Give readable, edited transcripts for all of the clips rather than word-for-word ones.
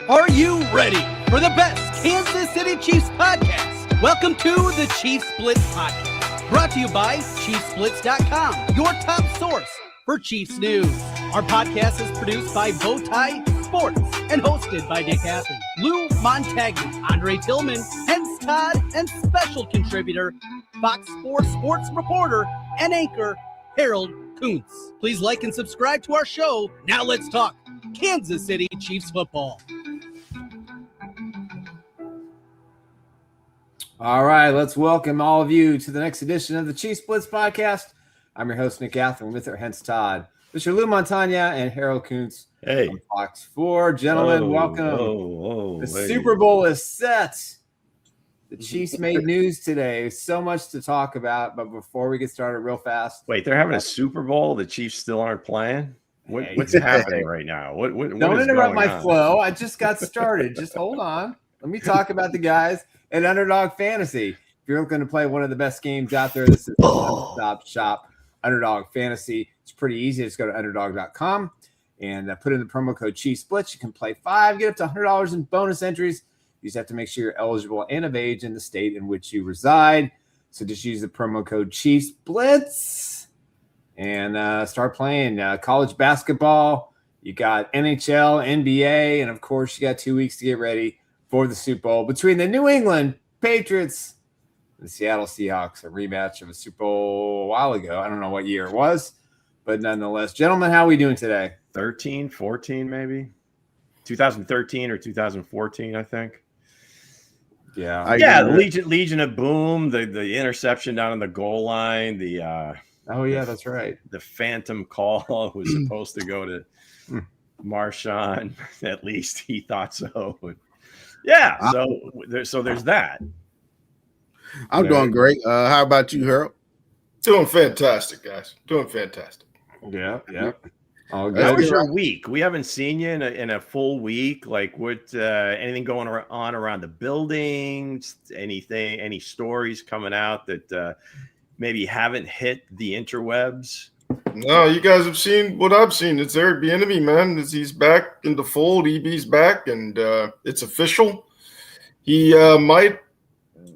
Are you ready for the best Kansas City Chiefs podcast? Welcome to the Chiefs Blitz Podcast, brought to you by ChiefsBlitz.com, your top source for Chiefs news. Our podcast is produced by Bowtie Sports and hosted by Nick Athan, Lou Montagna, Andre Tillman, Hense Todd, and special contributor, Fox 4 sports reporter and anchor, Harold Kuntz. Please like and subscribe to our show. Now let's talk Kansas City Chiefs football. All right, let's welcome all of you to the next edition of the Chiefs Blitz Podcast. I'm your host, Nick Athan, with our Hense Todd, Mr. Lou Montagna, and Harold Kuntz. Hey. From Fox 4. Gentlemen, welcome. The Super Bowl is set. The Chiefs made news today. So much to talk about, but before we get started real fast. Wait, they're having a Super Bowl? The Chiefs still aren't playing? What's happening right now? What Don't interrupt my on? flow. I just got started. Just hold on. Let me talk about the guys at Underdog Fantasy. If you're looking to play one of the best games out there, this is the one-stop shop, Underdog Fantasy. It's pretty easy. Just go to underdog.com and put in the promo code Chiefs Blitz. You can play 5, get up to $100 in bonus entries. You just have to make sure you're eligible and of age in the state in which you reside. So just use the promo code Chiefs Blitz and start playing college basketball. You got NHL, NBA, and of course you got 2 weeks to get ready for the Super Bowl between the New England Patriots and the Seattle Seahawks, a rematch of a Super Bowl a while ago. I don't know what year it was, but nonetheless. Gentlemen, how are we doing today? 13, 14 maybe? 2013 or 2014, I think. Yeah. The Legion of Boom, the interception down on the goal line, that's right. The phantom call was supposed to go to Marshawn. At least he thought so. Yeah, so there's that. I'm doing great. How about you, Harold? Doing fantastic, guys. Doing fantastic. Yeah. How was your week? We haven't seen you in a full week. Like, what? Anything going on around the building? Anything? Any stories coming out that maybe haven't hit the interwebs? No, you guys have seen what I've seen. It's Eric Bieniemy, man. He's back in the fold. EB's back, and it's official. He might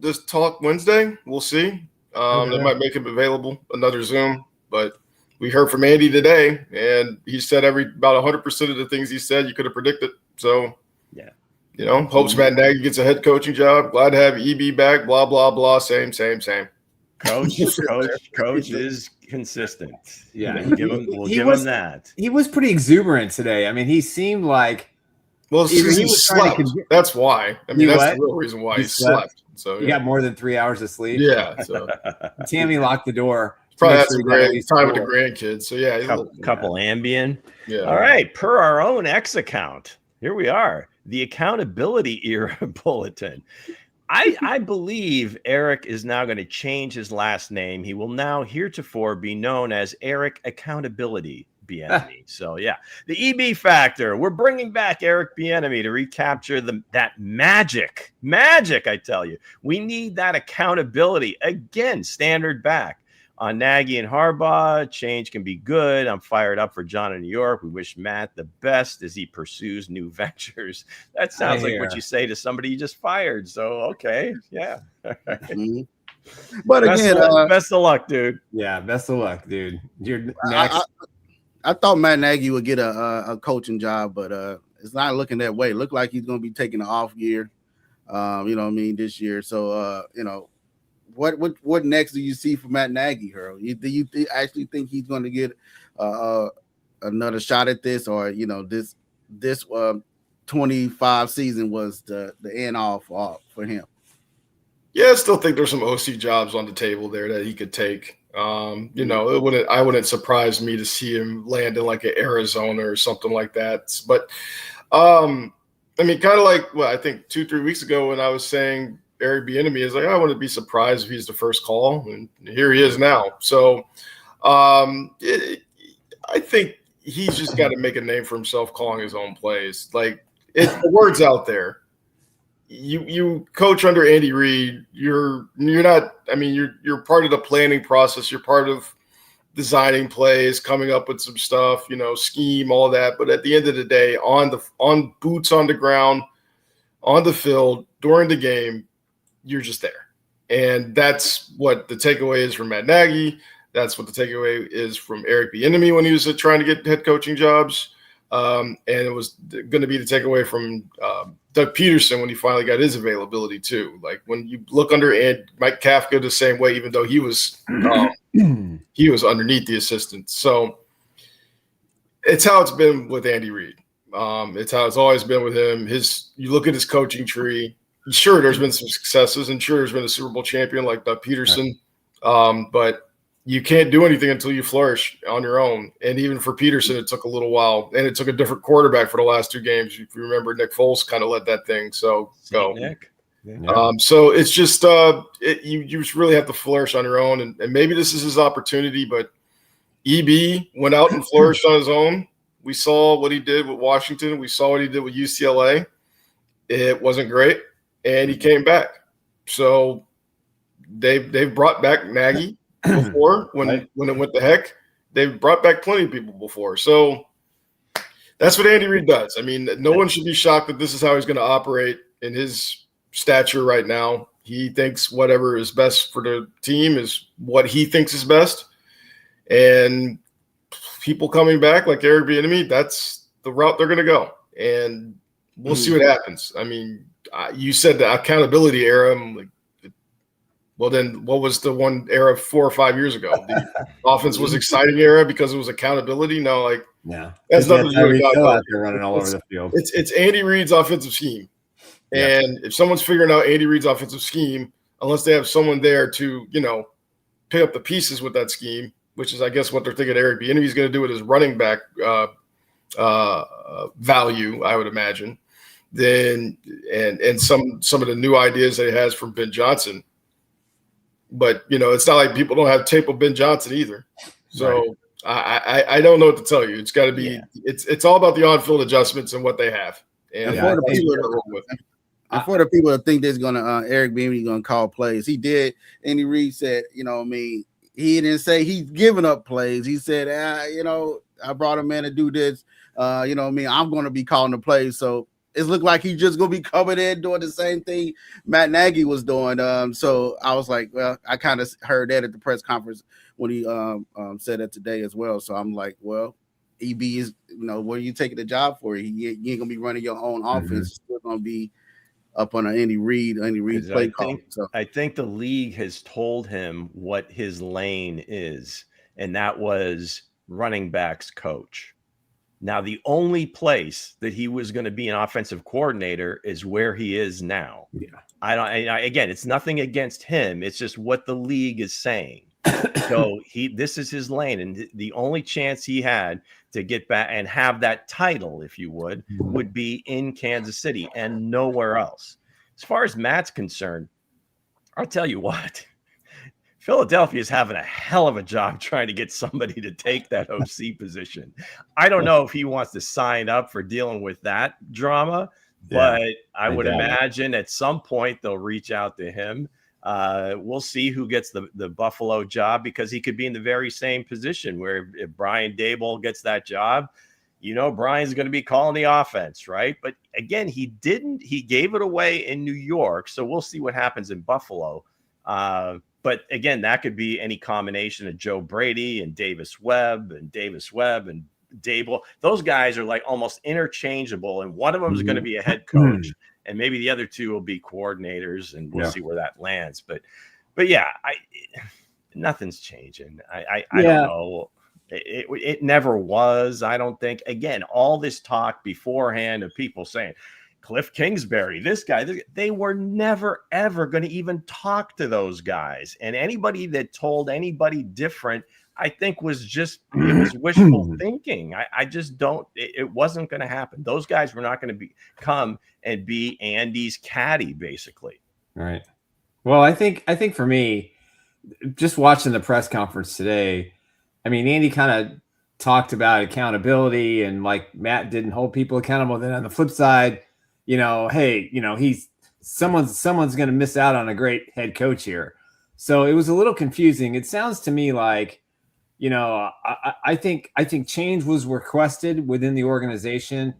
just talk Wednesday. We'll see. They might make him available, another Zoom. But we heard from Andy today, and he said about 100% of the things he said you could have predicted. So, yeah, hopes Matt Nagy gets a head coaching job. Glad to have EB back. Blah blah blah. Same. Coach is consistent. Yeah, we'll give him that. He was pretty exuberant today. I mean, he seemed like he slept. That's why. I mean, that's the real reason why he slept. So he got more than 3 hours of sleep. Yeah. So Tammy locked the door. Probably had some great time with the grandkids. So yeah, couple Ambien. Yeah. All right, per our own X account, here we are. The accountability era bulletin. I believe Eric is now going to change his last name. He will now heretofore be known as Eric Accountability Bieniemy. So yeah, the EB factor. We're bringing back Eric Bieniemy to recapture that magic. I tell you, we need that accountability again. Standard back. On Nagy and Harbaugh, change can be good. I'm fired up for John in New York. We wish Matt the best as he pursues new ventures. That sounds like what you say to somebody you just fired. So, okay. Yeah. Mm-hmm. But best of luck, dude. Yeah, best of luck, dude. You're next. I thought Matt Nagy would get a coaching job, but it's not looking that way. It looked like he's going to be taking an off year, this year. So, What next do you see for Matt Nagy, Harold? Do you actually think he's going to get another shot at this, or this 25 season was the end all for him? Yeah, I still think there's some OC jobs on the table there that he could take. I wouldn't surprise me to see him land in like an Arizona or something like that. But kind of like I think 2-3 weeks ago when I was saying Eric Bieniemy is like, I wouldn't be surprised if he's the first call, and here he is now. So I think he's just got to make a name for himself calling his own plays. Like, the word's out there. You coach under Andy Reid. You're not. I mean, you're part of the planning process. You're part of designing plays, coming up with some stuff, scheme, all that. But at the end of the day, on boots on the ground, on the field, during the game, you're just there. And that's what the takeaway is from Matt Nagy. That's what the takeaway is from Eric Bieniemy when he was trying to get head coaching jobs. And it was going to be the takeaway from Doug Peterson when he finally got his availability too. Like when you look under and Mike Kafka the same way, even though he was underneath the assistant. So it's how it's been with Andy Reid. It's how it's always been with him. You look at his coaching tree. Sure, there's been some successes, and sure, there's been a Super Bowl champion like Doug Peterson. But you can't do anything until you flourish on your own. And even for Peterson, it took a little while, and it took a different quarterback for the last 2 games. If you remember, Nick Foles kind of let that thing go. Nick. So it's just you just really have to flourish on your own, and maybe this is his opportunity. But EB went out and flourished on his own. We saw what he did with Washington. We saw what he did with UCLA. It wasn't great, and he came back. So they've brought back Nagy before when it went to heck. They've brought back plenty of people before. So that's what Andy Reid does. I mean, no one should be shocked that this is how he's going to operate in his stature right now. He thinks whatever is best for the team is what he thinks is best. And people coming back like Eric Bieniemy, that's the route they're going to go. And we'll see what happens. I mean, you said the accountability era. I'm like, well, then what was the one era 4 or 5 years ago? The offense was exciting era because it was accountability. No, that's nothing to do with out there running all over the field. It's Andy Reid's offensive scheme. And if someone's figuring out Andy Reid's offensive scheme, unless they have someone there to, pick up the pieces with that scheme, which is, I guess, what they're thinking Eric Bieniemy is going to do with his running back value, I would imagine. Then and some of the new ideas that he has from Ben Johnson. But, it's not like people don't have tape of Ben Johnson either. So I don't know what to tell you. It's got to be it's all about the on-field adjustments and what they have. And for the people that think there's gonna Eric Bieniemy gonna call plays, he did. Andy Reid said, he didn't say he's giving up plays. He said, I brought him in to do this. I'm gonna be calling the plays. So it looked like he just gonna be coming in doing the same thing Matt Nagy was doing. So I was like, well, I kind of heard that at the press conference when he said that today as well. So I'm like, well, EB is, what are you taking the job for? You ain't gonna be running your own offense. It's still gonna be up on an Andy Reid play call. So I think the league has told him what his lane is, and that was running backs coach. Now, the only place that he was going to be an offensive coordinator is where he is now. Yeah. Again, it's nothing against him. It's just what the league is saying. So this is his lane. And the only chance he had to get back and have that title, if you would be in Kansas City and nowhere else. As far as Matt's concerned, I'll tell you what. Philadelphia is having a hell of a job trying to get somebody to take that OC position. I don't know if he wants to sign up for dealing with that drama, but I would imagine at some point they'll reach out to him. We'll see who gets the Buffalo job, because he could be in the very same position where if Brian Daboll gets that job, Brian's going to be calling the offense, right? But again, he gave it away in New York. So we'll see what happens in Buffalo. But again, that could be any combination of Joe Brady and Davis Webb and Daboll. Those guys are like almost interchangeable, and one of them is going to be a head coach, and maybe the other two will be coordinators, and we'll see where that lands. But nothing's changing. I don't know. It never was. I don't think. Again, all this talk beforehand of people saying Cliff Kingsbury, this guy, they were never, ever going to even talk to those guys. And anybody that told anybody different, I think it was wishful thinking. I just don't, it wasn't going to happen. Those guys were not going to come and be Andy's caddy, basically. Right. Well, I think for me, just watching the press conference today, I mean, Andy kind of talked about accountability and like Matt didn't hold people accountable. Then on the flip side, he's someone's going to miss out on a great head coach here. So it was a little confusing. It sounds to me like I think change was requested within the organization.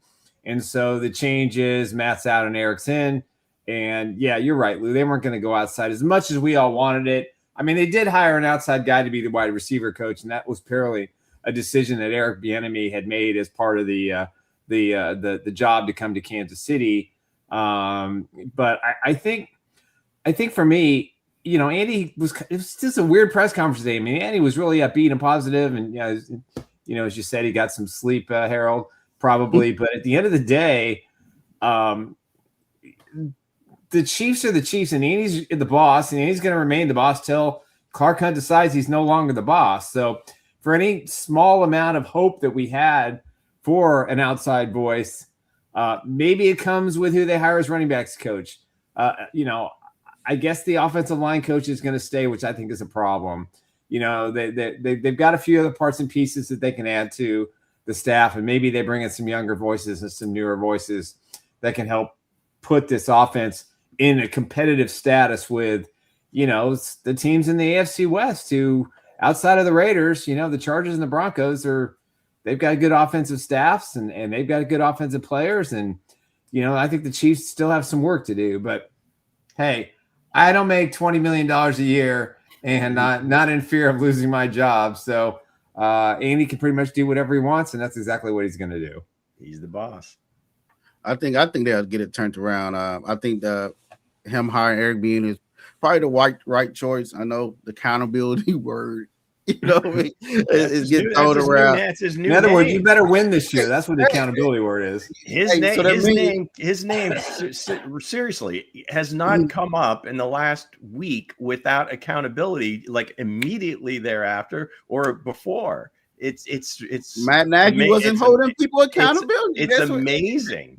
And so the change is Matt's out and Eric's in. And yeah, you're right, Lou. They weren't going to go outside as much as we all wanted it. I mean, they did hire an outside guy to be the wide receiver coach, and that was purely a decision that Eric Bieniemy had made as part of the job to come to Kansas City. But I think for me, Andy it was just a weird press conference today. I mean, Andy was really upbeat and positive, and as you said, he got some sleep, Harold, probably. But at the end of the day, the Chiefs are the Chiefs, and Andy's the boss, and Andy's going to remain the boss till Clark Hunt decides he's no longer the boss. So for any small amount of hope that we had for an outside voice, maybe it comes with who they hire as running backs coach. I guess the offensive line coach is going to stay, which I think is a problem. They've got a few other parts and pieces that they can add to the staff, and maybe they bring in some younger voices and some newer voices that can help put this offense in a competitive status with, the teams in the AFC West who, outside of the Raiders, the Chargers and the Broncos they've got good offensive staffs and they've got good offensive players. And, I think the Chiefs still have some work to do, but hey, I don't make $20 million a year and not in fear of losing my job. So Andy can pretty much do whatever he wants, and that's exactly what he's going to do. He's the boss. I think they'll get it turned around. I think him hiring Eric Bieniemy is probably the right choice. I know the accountability word, is getting thrown around. In other words, you better win this year. That's what the accountability word is. His name seriously has not come up in the last week without accountability, like immediately thereafter or before. It's Matt Nagy wasn't holding people accountability. It's amazing.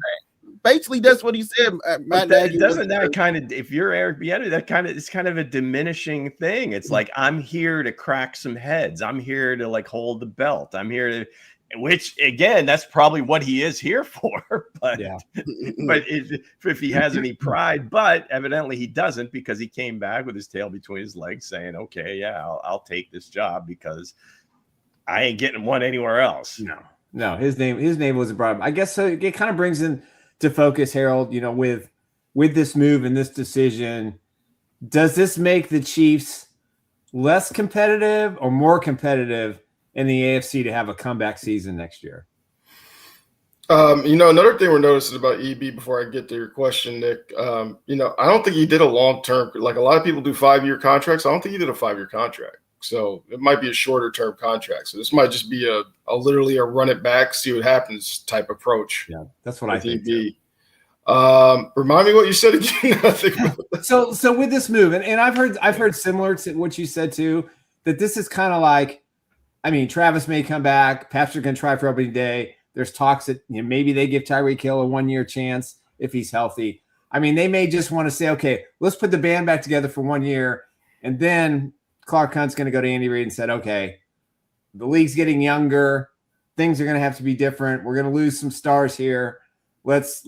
Basically, that's what he said. Matt Nagy doesn't that kind of, if you're Eric Bieniemy, it's kind of a diminishing thing. It's like, I'm here to crack some heads. I'm here to like hold the belt. I'm here to, which again, that's probably what he is here for. But yeah. But if he has any pride, but evidently he doesn't, because he came back with his tail between his legs, saying, "Okay, yeah, I'll take this job because I ain't getting one anywhere else." No, his name wasn't brought up. I guess so. It kind of brings in to focus, Harold, with this move and this decision. Does this make the Chiefs less competitive or more competitive in the AFC to have a comeback season next year? Another thing we're noticing about EB before I get to your question, Nick, I don't think he did a long-term, like a lot of people do 5-year contracts. I don't think he did a 5-year contract. So it might be a shorter term contract. So this might just be a literally a run it back, see what happens type approach. Yeah, that's what I think. Remind me what you said again. So with this move, and I've heard similar to what you said too, that this is kind of like, I mean, Travis may come back, Patrick can try for opening day. There's talks that maybe they give Tyreek Hill a 1-year chance if he's healthy. I mean, they may just want to say, okay, let's put the band back together for 1 year, and then Clark Hunt's going to go to Andy Reid and said, okay, the league's getting younger. Things are going to have to be different. We're going to lose some stars here. Let's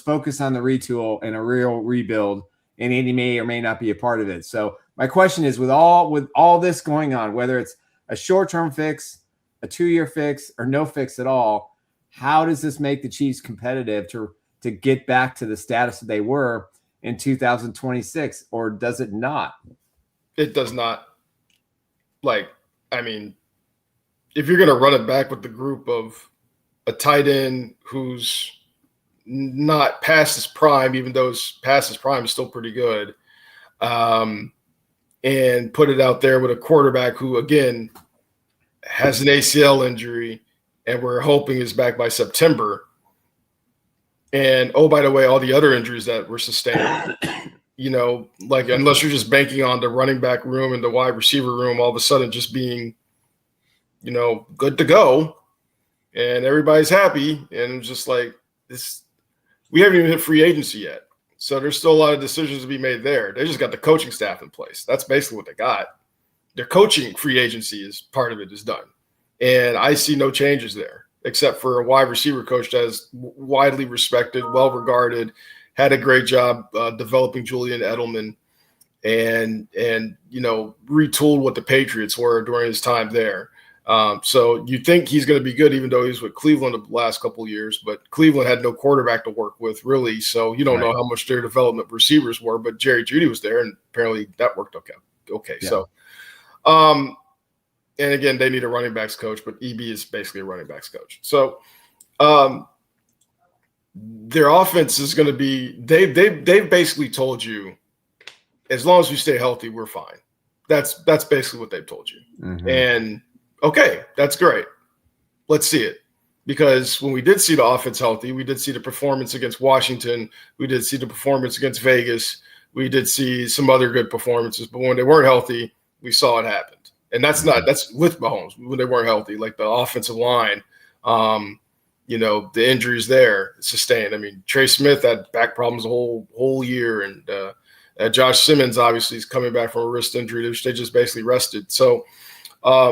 focus on the retool and a real rebuild. And Andy may or may not be a part of it. So my question is, with all this going on, whether it's a short-term fix, a 2-year fix, or no fix at all, how does this make the Chiefs competitive to get back to the status that they were in 2026, or does it not? It does not. If you're going to run it back with the group of a tight end who's not past his prime, even though his past his prime is still pretty good, and put it out there with a quarterback who, again, has an ACL injury and we're hoping is back by September. And, oh, by the way, all the other injuries that were sustained, unless you're just banking on the running back room and the wide receiver room all of a sudden just being, good to go and everybody's happy. And it's just like this, we haven't even hit free agency yet. So there's still a lot of decisions to be made there. They just got the coaching staff in place. That's basically what they got. Their coaching free agency is part of it is done. And I see no changes there, except for a wide receiver coach that is widely respected, well-regarded, had a great job developing Julian Edelman and retooled what the Patriots were during his time there. So you think he's going to be good, even though he's with Cleveland the last couple of years. But Cleveland had no quarterback to work with, really. So you don't know how much their development receivers were. But Jerry Jeudy was there, and apparently that worked okay. Yeah. So, and again, they need a running backs coach, but EB is basically a running backs coach. So their offense is going to be they've basically told you, as long as we stay healthy, we're fine. That's basically what they've told you. Mm-hmm. And okay, that's great. Let's see it. Because when we did see the offense healthy, we did see the performance against Washington. We did see the performance against Vegas. We did see some other good performances. But when they weren't healthy, we saw it happened. And that's with Mahomes when they weren't healthy, like the offensive line, the injuries there sustained. I mean, Trey Smith had back problems the whole year. And Josh Simmons obviously is coming back from a wrist injury, which they just basically rested. So, are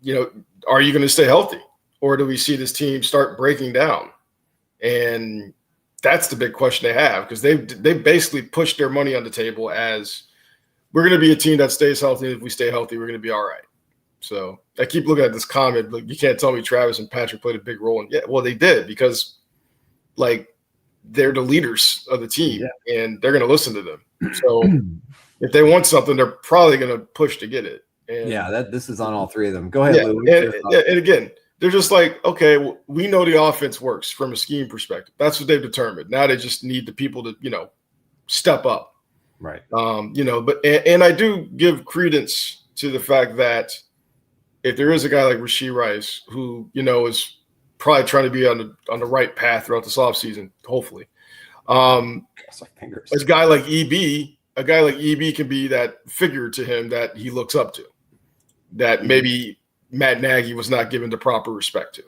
you going to stay healthy, or do we see this team start breaking down? And that's the big question they have, because they basically pushed their money on the table as we're going to be a team that stays healthy. If we stay healthy, we're going to be all right. So I keep looking at this comment, but you can't tell me Travis and Patrick played a big role. And yeah, well, they did, because they're the leaders of the team, and they're going to listen to them. So if they want something, they're probably going to push to get it. And this is on all three of them. Go ahead, Lou. And again, they're just like, okay, well, we know the offense works from a scheme perspective. That's what they've determined. Now they just need the people to, step up. Right. But I do give credence to the fact that if there is a guy like Rashee Rice who, is probably trying to be on the right path throughout this offseason, hopefully. A guy like EB can be that figure to him that he looks up to, that maybe Matt Nagy was not given the proper respect to.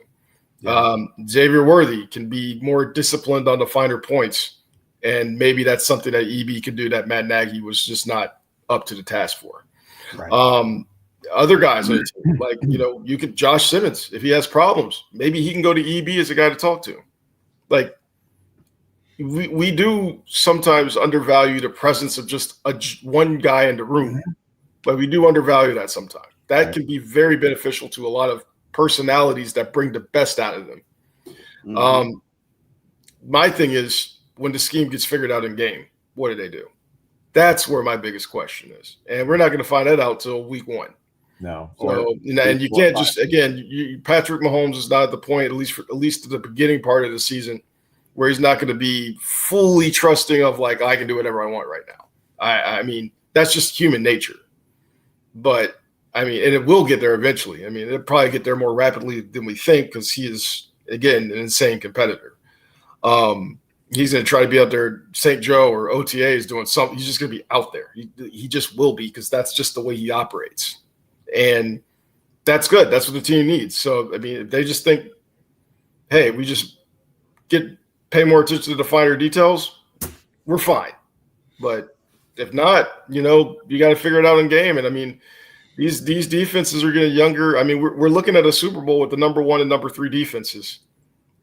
Yeah. Xavier Worthy can be more disciplined on the finer points, and maybe that's something that EB can do that Matt Nagy was just not up to the task for. Right. Other guys, like, you could Josh Simmons, if he has problems, maybe he can go to EB as a guy to talk to. Like, we do sometimes undervalue the presence of just one guy in the room, but we do undervalue that sometimes. That can be very beneficial to a lot of personalities that bring the best out of them. Mm-hmm. My thing is, when the scheme gets figured out in game, what do they do? That's where my biggest question is. And we're not going to find that out till week 1. No. So, and you can't just, again, Patrick Mahomes is not at the point, at least to the beginning part of the season, where he's not going to be fully trusting of like, I can do whatever I want right now. I mean, that's just human nature. But I mean, and it will get there eventually. I mean, it'll probably get there more rapidly than we think, because he is, again, an insane competitor. He's going to try to be out there, St. Joe or OTAs doing something. He's just going to be out there. He just will be, because that's just the way he operates. And that's good. That's what the team needs. So, I mean, if they just think, hey, we just pay more attention to the finer details, we're fine. But if not, you got to figure it out in game. And I mean, these defenses are getting younger. I mean, we're looking at a Super Bowl with the number 1 and number 3 defenses.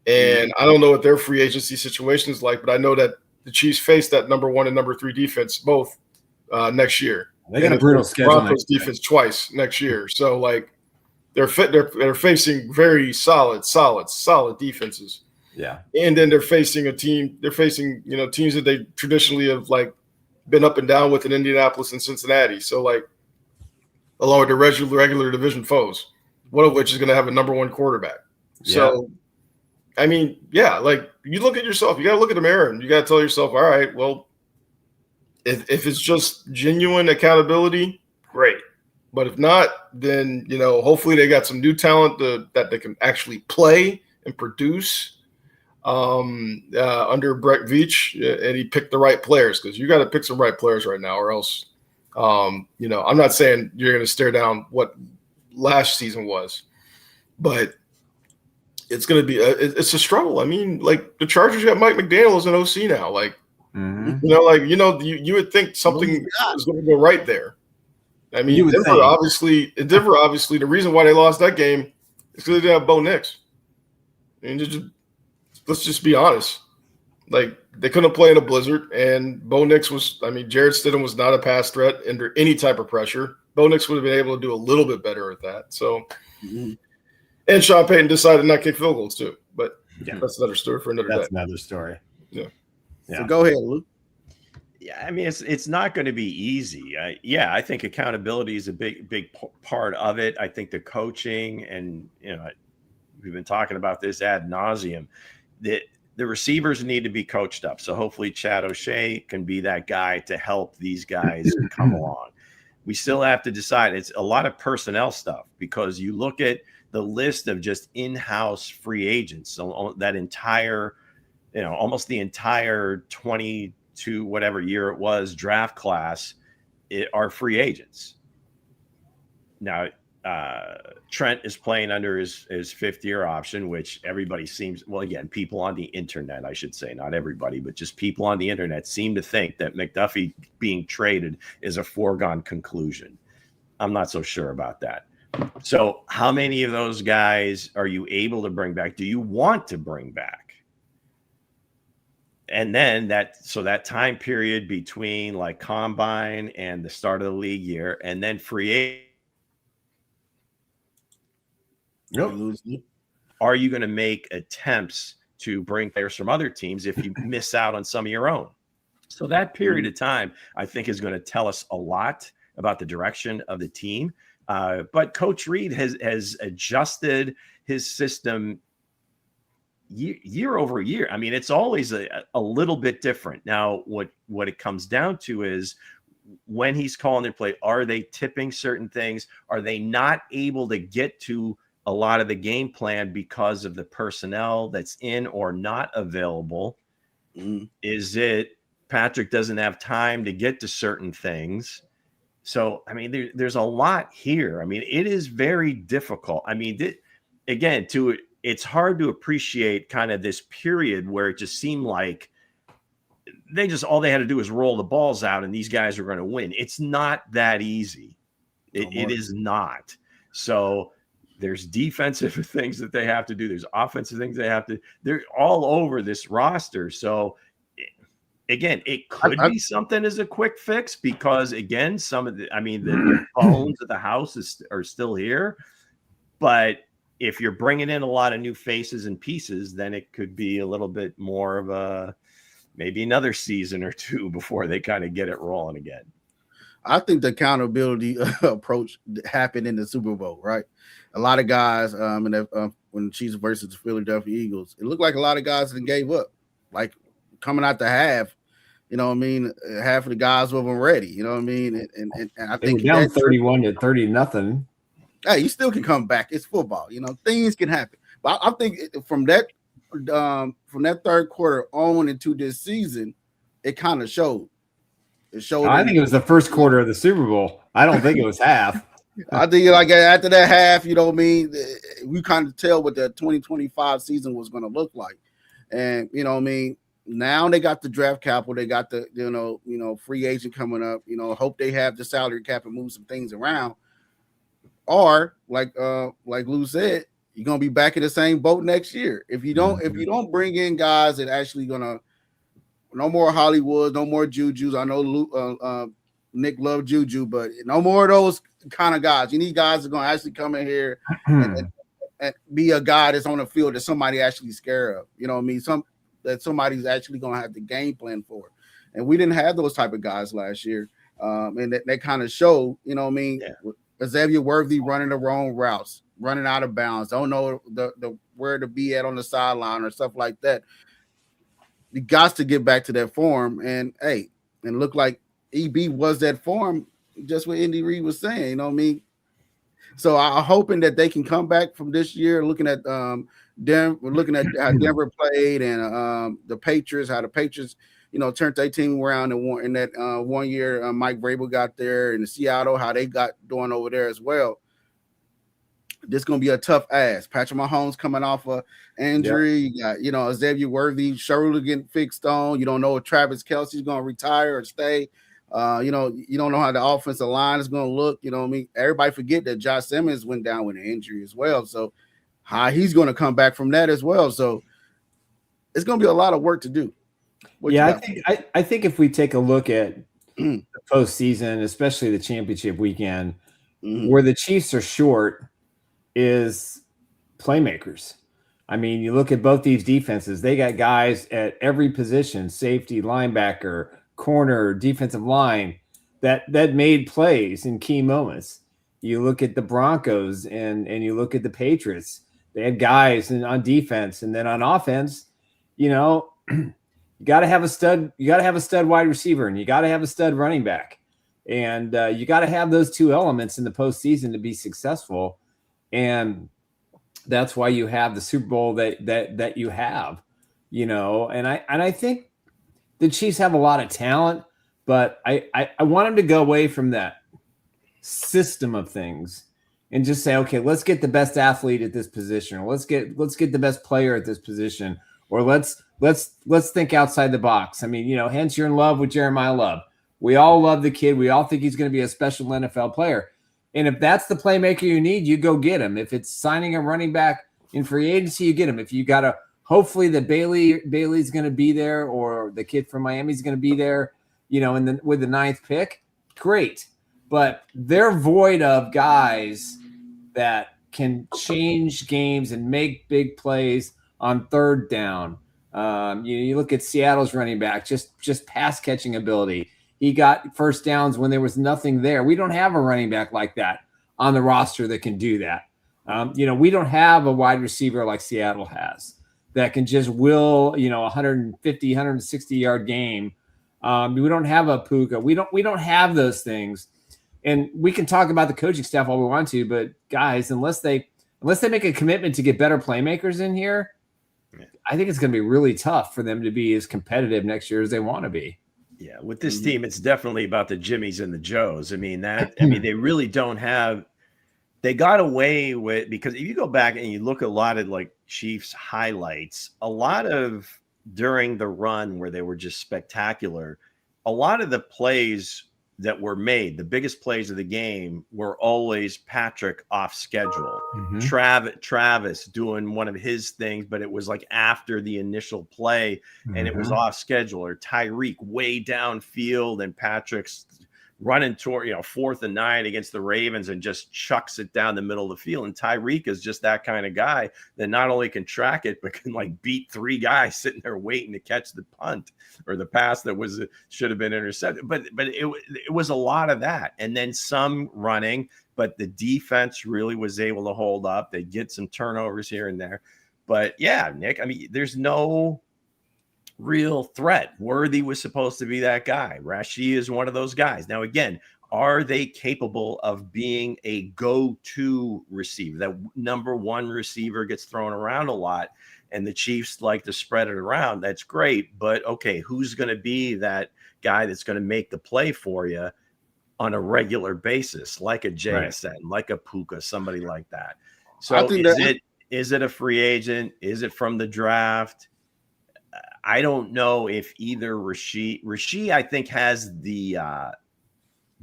And I don't know what their free agency situation is like, but I know that the Chiefs face that number 1 and number 3 defense both next year. They got a brutal schedule. Broncos defense twice next year. So like they're facing very solid defenses. Yeah. And then they're facing teams that they traditionally have like been up and down with in Indianapolis and Cincinnati. So like, along with the regular division foes, one of which is going to have a number 1 quarterback. Yeah. So, I mean, like you look at yourself, you got to look at the mirror and you got to tell yourself, all right, well, if it's just genuine accountability, great. But if not, then, hopefully they got some new talent that they can actually play and produce under Brett Veach, and he picked the right players, because you got to pick some right players right now, or else, I'm not saying you're going to stare down what last season was, but it's going to be it's a struggle. I mean, like the Chargers got Mike McDaniel as an OC now. Like, you would think something is going to go right there. I mean, Denver obviously, the reason why they lost that game is because they didn't have Bo Nix. I mean, let's just be honest. Like, they couldn't play in a blizzard, and Bo Nix Jared Stidham was not a pass threat under any type of pressure. Bo Nix would have been able to do a little bit better at that. So, and Sean Payton decided not to kick field goals too. But that's another story for another day. That's another story. Yeah. So go ahead, Luke. Yeah, I mean, it's not going to be easy. I think accountability is a big part of it. I think the coaching, and we've been talking about this ad nauseum. The receivers need to be coached up. So hopefully Chad O'Shea can be that guy to help these guys come along. We still have to decide. It's a lot of personnel stuff, because you look at the list of just in-house free agents. So that entire, almost the entire 22 whatever year it was draft class are free agents. Now, Trent is playing under his fifth-year option, which everybody seems, well, again, people on the internet, I should say, not everybody, but just people on the internet seem to think that McDuffie being traded is a foregone conclusion. I'm not so sure about that. So how many of those guys are you able to bring back? Do you want to bring back? And then that time period between like combine and the start of the league year, and then free agent. Are you going to make attempts to bring players from other teams if you miss out on some of your own? So that period of time, I think, is going to tell us a lot about the direction of the team. But Coach Reed has adjusted his system year over year. I mean, it's always a little bit different. Now, what it comes down to is when he's calling their play, are they tipping certain things? Are they not able to get to a lot of the game plan because of the personnel that's in or not available? Is it Patrick doesn't have time to get to certain things? So, I mean, there's a lot here. I mean, it is very difficult. I mean, it's hard to appreciate kind of this period where it just seemed like all they had to do was roll the balls out and these guys are going to win. It's not that easy. It is not. So there's defensive things that they have to do. There's offensive things they're all over this roster. So again, it could be something as a quick fix, because again, the bones of the house are still here. But if you're bringing in a lot of new faces and pieces, then it could be a little bit more of maybe another season or two before they kind of get it rolling again. I think the accountability approach happened in the Super Bowl, right? A lot of guys when the Chiefs versus the Philadelphia Eagles, it looked like a lot of guys that gave up. Like coming out the half, half of the guys wasn't ready, And I think down 31-30-0. Hey, you still can come back. It's football, things can happen. But I think from that third quarter on into this season, it kind of showed. I think it was the first quarter of the Super Bowl. I don't think it was half. I think like after that half, we kind of tell what the 2025 season was going to look like. And, now they got the draft capital. They got the, free agent coming up. Hope they have the salary cap and move some things around. Or like Lou said, you're going to be back in the same boat next year. If you don't bring in guys that actually going to, no more Hollywood, no more Jujus. I know Nick loved Juju, but no more of those kind of guys. You need guys that are going to actually come in here and be a guy that's on the field that somebody actually scared of. You know what I mean? That somebody's actually going to have the game plan for. And we didn't have those type of guys last year. And that kind of showed, Xavier Worthy running the wrong routes, running out of bounds, don't know the where to be at on the sideline or stuff like that. You got to get back to that form, and look like EB was that form, just what Andy Reid was saying, So I'm hoping that they can come back from this year, looking at Denver, looking at how Denver played and the Patriots, how the Patriots, turned their team around in that 1 year Mike Vrabel got there, and Seattle, how they got doing over there as well. This is going to be a tough ass. Patrick Mahomes coming off an injury. Yep. You got, Xavier Worthy, surely getting fixed on. You don't know if Travis Kelce's going to retire or stay. You don't know how the offensive line is going to look. Everybody forget that Josh Simmons went down with an injury as well. So how he's going to come back from that as well. So it's going to be a lot of work to do. I think if we take a look at the postseason, especially the championship weekend, where the Chiefs are short is playmakers. I mean, you look at both these defenses, they got guys at every position, safety, linebacker, corner, defensive line, that made plays in key moments. You look at the Broncos and you look at the Patriots, they had guys on defense, and then on offense, you know, you got to have a stud wide receiver, and you got to have a stud running back. And you got to have those two elements in the postseason to be successful. And that's why you have the Super Bowl that you have, you know. And I think the Chiefs have a lot of talent, but I want them to go away from that system of things and just say, okay, let's get the best athlete at this position, or let's get the best player at this position, or let's think outside the box. I mean, you know, hence you're in love with Jeremiah Love. We all love the kid. We all think he's going to be a special NFL player. And if that's the playmaker you need, you go get him. If it's signing a running back in free agency, you get him. If you got to, hopefully the Bailey's going to be there, or the kid from Miami is going to be there, you know, and then with the 9th pick, great. But they're void of guys that can change games and make big plays on third down. You look at Seattle's running back, just pass catching ability. He got first downs when there was nothing there. We don't have a running back like that on the roster that can do that. You know, we don't have a wide receiver like Seattle has that can just will, you know, 150, 160-yard game. We don't have a Puka. We don't have those things. And we can talk about the coaching staff all we want to, but guys, unless they make a commitment to get better playmakers in here, I think it's going to be really tough for them to be as competitive next year as they want to be. Yeah, with this team, it's definitely about the Jimmies and the Joes. I mean, they really don't have – they got away with – because if you go back and you look at a lot of, like, Chiefs highlights, a lot of during the run where they were just spectacular, a lot of the plays that were made, the biggest plays of the game, were always Patrick off schedule. Travis doing one of his things, but it was like after the initial play and it was off schedule, or Tyreek way downfield and Patrick's running toward, 4th and 9 against the Ravens and just chucks it down the middle of the field. And Tyreek is just that kind of guy that not only can track it, but can like beat 3 guys sitting there waiting to catch the punt or the pass that should have been intercepted. But it was a lot of that. And then some running, but the defense really was able to hold up. They get some turnovers here and there. But yeah, Nick, I mean, there's no real threat. Worthy was supposed to be that guy. Rashee is one of those guys. Now, again, are they capable of being a go-to receiver? That number 1 receiver gets thrown around a lot, and the Chiefs like to spread it around. That's great. But, okay, who's going to be that guy that's going to make the play for you on a regular basis, like a JSN, like a Puka, somebody like that? So is it a free agent? Is it from the draft? I don't know if either Rashee, I think, has the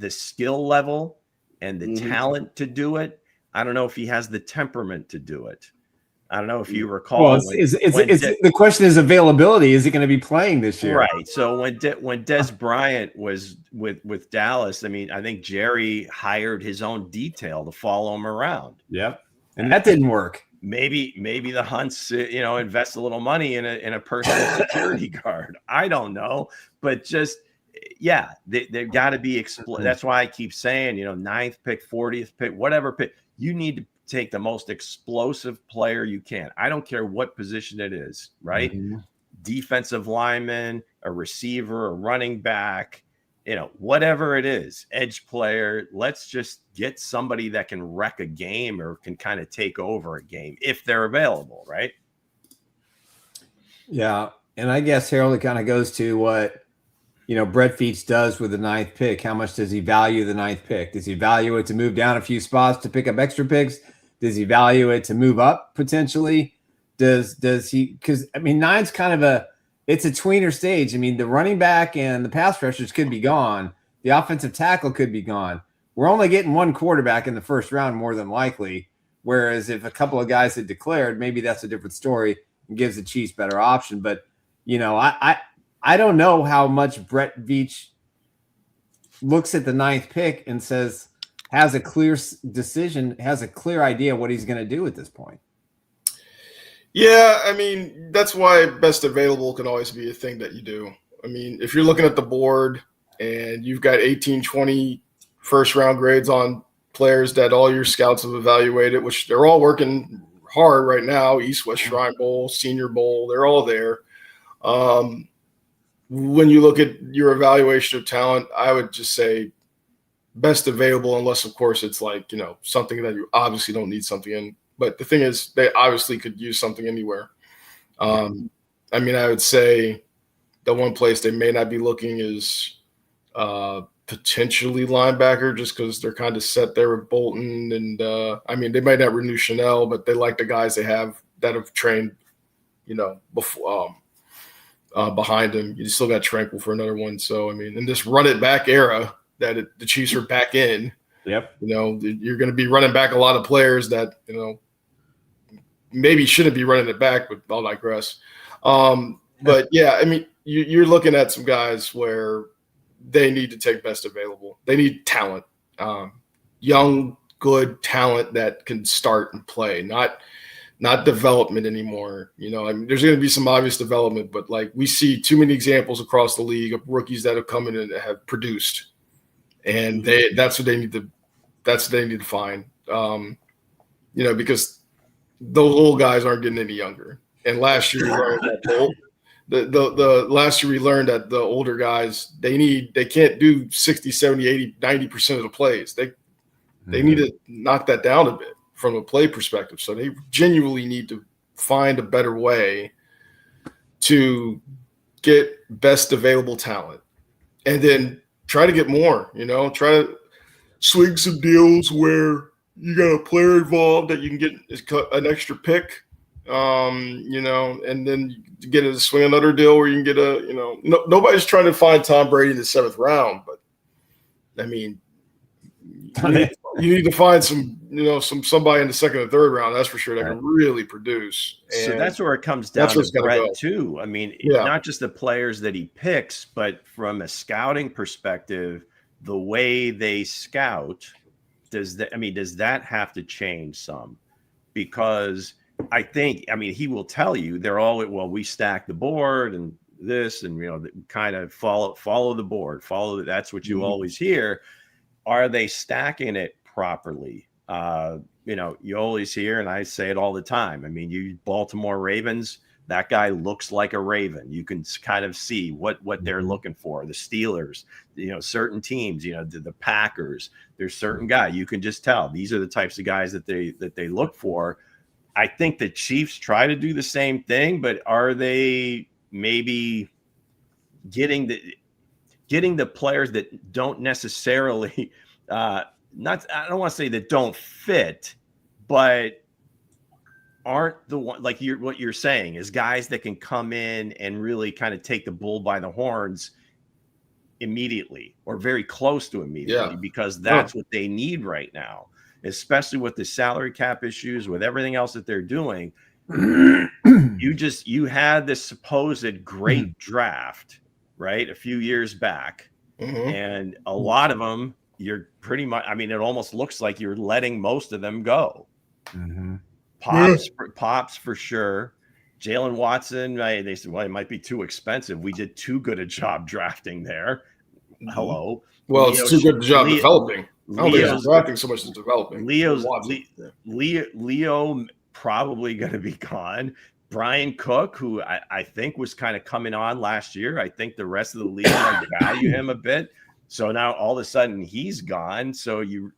skill level and the talent to do it. I don't know if he has the temperament to do it. I don't know if you recall. Well, the question is availability. Is he going to be playing this year? Right. So when Dez Bryant was with Dallas, I mean, I think Jerry hired his own detail to follow him around. Yep, and that didn't work. Maybe the Hunts, invest a little money in a personal security guard. I don't know, but just, yeah, they've got to be That's why I keep saying, 9th pick, 40th pick, whatever pick, you need to take the most explosive player you can. I don't care what position it is, right? Defensive lineman, a receiver, a running back, whatever it is, edge player. Let's just get somebody that can wreck a game or can kind of take over a game if they're available, right? Yeah. And I guess, Harold, it kind of goes to what, Brett Veach does with the 9th pick. How much does he value the 9th pick? Does he value it to move down a few spots to pick up extra picks? Does he value it to move up potentially? Does he, because, 9's kind of it's a tweener stage. I mean, the running back and the pass rushers could be gone. The offensive tackle could be gone. We're only getting 1 quarterback in the first round, more than likely. Whereas if a couple of guys had declared, maybe that's a different story and gives the Chiefs better option. But, I don't know how much Brett Veach looks at the 9th pick and has a clear decision, has a clear idea what he's going to do at this point. Yeah, I mean, that's why best available can always be a thing that you do. I mean, if you're looking at the board and you've got 18, 20 first-round grades on players that all your scouts have evaluated, which they're all working hard right now, East-West Shrine Bowl, Senior Bowl, they're all there. When you look at your evaluation of talent, I would just say best available, unless, of course, it's like, something that you obviously don't need something in. But the thing is, they obviously could use something anywhere. I mean, I would say the one place they may not be looking is potentially linebacker, just because they're kind of set there with Bolton. And, I mean, they might not renew Chanel, but they like the guys they have that have trained, before behind him. You still got Tranquil for another one. So, I mean, in this run-it-back era that the Chiefs are back in, yep, you're going to be running back a lot of players that, maybe shouldn't be running it back, but I'll digress. But yeah, I mean, you're looking at some guys where they need to take best available. They need talent, young, good talent that can start and play, not development anymore. I mean, there's going to be some obvious development, but like we see too many examples across the league of rookies that have come in and have produced, and that's what they need to find. Because those old guys aren't getting any younger. And last year we learned that the last year we learned that the older guys, they can't do 60, 70, 80, 90% of the plays. They need to knock that down a bit from a play perspective. So they genuinely need to find a better way to get best available talent. And then try to get more, try to swing some deals where you got a player involved that you can get an extra pick, and then get a swing another deal where you can get nobody's trying to find Tom Brady in the 7th round, but I mean, you need to find somebody in the 2nd or 3rd round, that's for sure, that can really produce. And so that's where it comes down to Brett too. I mean, not just the players that he picks, but from a scouting perspective, the way they scout. Does that have to change some? Because he will tell you they're all, we stack the board and this, and kind of follow the board, that's what you always hear. Are they stacking it properly? You always hear, and I say it all the time. I mean, you Baltimore Ravens, that guy looks like a Raven. You can kind of see what they're looking for. The Steelers, certain teams, the Packers, there's certain guy. You can just tell these are the types of guys that they look for. I think the Chiefs try to do the same thing, but are they maybe getting the players that don't necessarily I don't want to say that don't fit, but aren't the one, like what you're saying is guys that can come in and really kind of take the bull by the horns immediately or very close to immediately, because that's what they need right now, especially with the salary cap issues, with everything else that they're doing. You had this supposed great draft, right, a few years back, and a lot of them you're pretty much, it almost looks like you're letting most of them go. Pops for sure. Jalen Watson, they said, well, it might be too expensive. We did too good a job drafting there. Hello. Well, it's too good a job developing. I don't think it's drafting so much as developing. Leo probably going to be gone. Brian Cook, who I think was kind of coming on last year. I think the rest of the league might value him a bit. So now all of a sudden he's gone. So you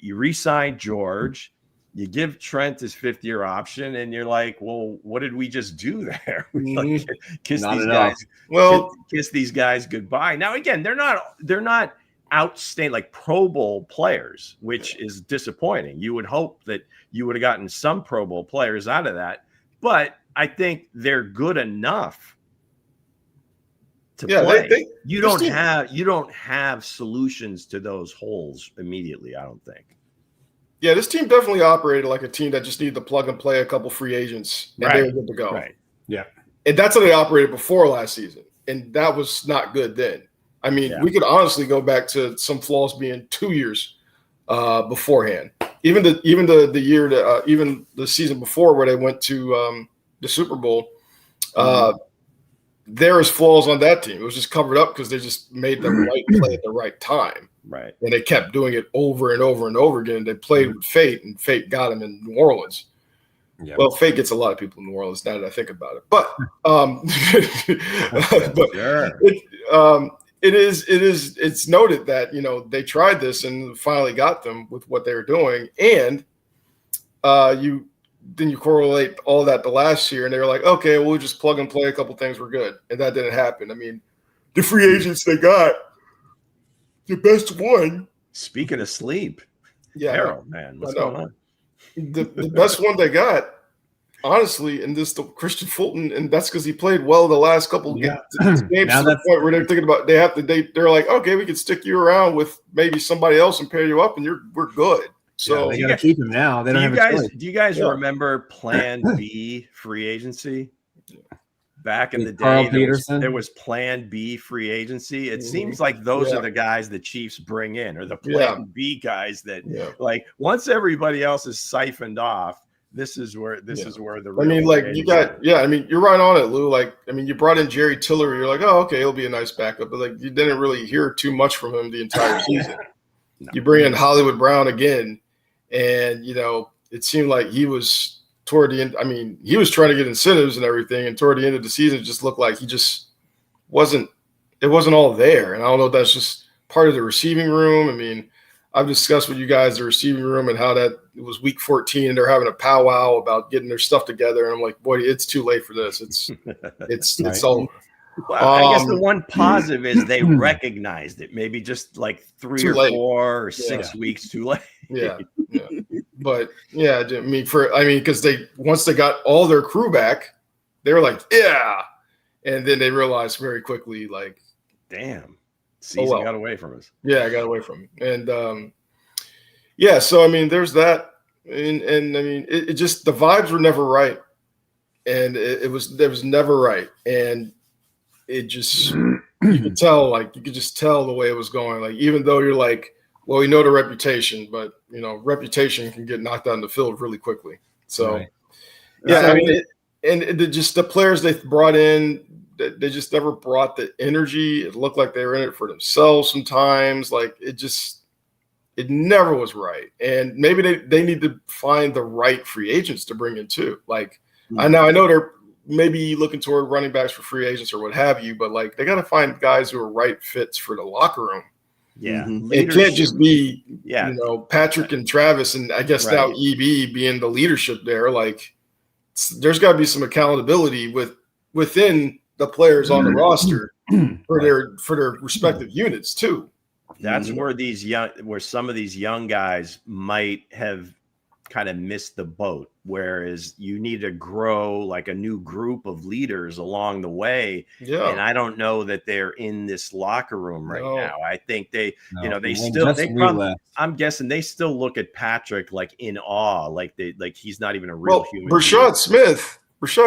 re-sign George. You give Trent his 5th-year option, and you're like, well, what did we just do there? Like, kiss these guys goodbye. Now, again, they're not outstanding, like Pro Bowl players, which is disappointing. You would hope that you would have gotten some Pro Bowl players out of that, but I think they're good enough to play. You don't have solutions to those holes immediately, I don't think. Yeah, this team definitely operated like a team that just needed to plug and play a couple free agents, and they were good to go. Right. Yeah. And that's how they operated before last season, and that was not good then. I mean, we could honestly go back to some flaws being 2 years beforehand. Even the year that even the season before where they went to the Super Bowl, there was flaws on that team. It was just covered up because they just made the right play at the right time. Right. And they kept doing it over and over and over again. They played with fate, and fate got them in New Orleans. Yep. Well, fate gets a lot of people in New Orleans now that I think about it. But it's noted that, you know, they tried this and finally got them with what they were doing. And you correlate all that to last year, and they were like, okay, we'll just plug and play a couple things, we're good. And that didn't happen. I mean, the free agents they got, the best one. Speaking of sleep, Harold, man, what's going on? The best one they got, honestly, in this, the Christian Fulton, and that's because he played well the last couple games to the point where they're thinking about they're like, okay, we can stick you around with maybe somebody else and pair you up, and we're good. So they got to keep him now. They don't have a choice. Do you guys remember Plan B free agency? Back in the day, there was Plan B free agency. It seems like those are the guys the Chiefs bring in, or the Plan B guys that, like, once everybody else is siphoned off, this is where the real, I mean, like, you got I mean, you're right on it, Lou. Like, I mean, you brought in Jerry Tillery. You're like, oh, okay, he'll be a nice backup, but like, you didn't really hear too much from him the entire season. No. You bring in Hollywood Brown again, and you know, it seemed like he was toward the end. I mean, he was trying to get incentives and everything, and toward the end of the season, it just looked like he just wasn't. It wasn't all there, and I don't know if that's just part of the receiving room. I mean, I've discussed with you guys the receiving room and how that it was week 14 and they're having a powwow about getting their stuff together. And I'm like, boy, it's too late for this. It's over. Well, I guess the one positive is they recognized it. Maybe just like 3 or 4 or 6 weeks too late. But I mean, because once they got all their crew back, they were like, and then they realized very quickly, like, damn. Season got away from us. Yeah, I got away from it. And so I mean, there's that. And I mean, it just, the vibes were never right. And it was never right. And it just, you could just tell the way it was going. Like, even though you're like, well, we know the reputation, but you know, reputation can get knocked out in the field really quickly. So I mean, just the players they brought in, they just never brought the energy. It looked like they were in it for themselves sometimes. Like, it never was right. And maybe they need to find the right free agents to bring in too. Like, I know they're maybe looking toward running backs for free agents or what have you, but like, they got to find guys who are right fits for the locker room. Yeah. It can't just be, you know, Patrick and Travis and I guess now EB being the leadership there. Like, there's got to be some accountability within the players on the roster for their respective units too. That's where some of these young guys might have kind of missed the boat, whereas you need to grow like a new group of leaders along the way. Yeah. And I don't know that they're in this locker room right now. I think I'm guessing they still look at Patrick like in awe, like he's not even a real human. Rashad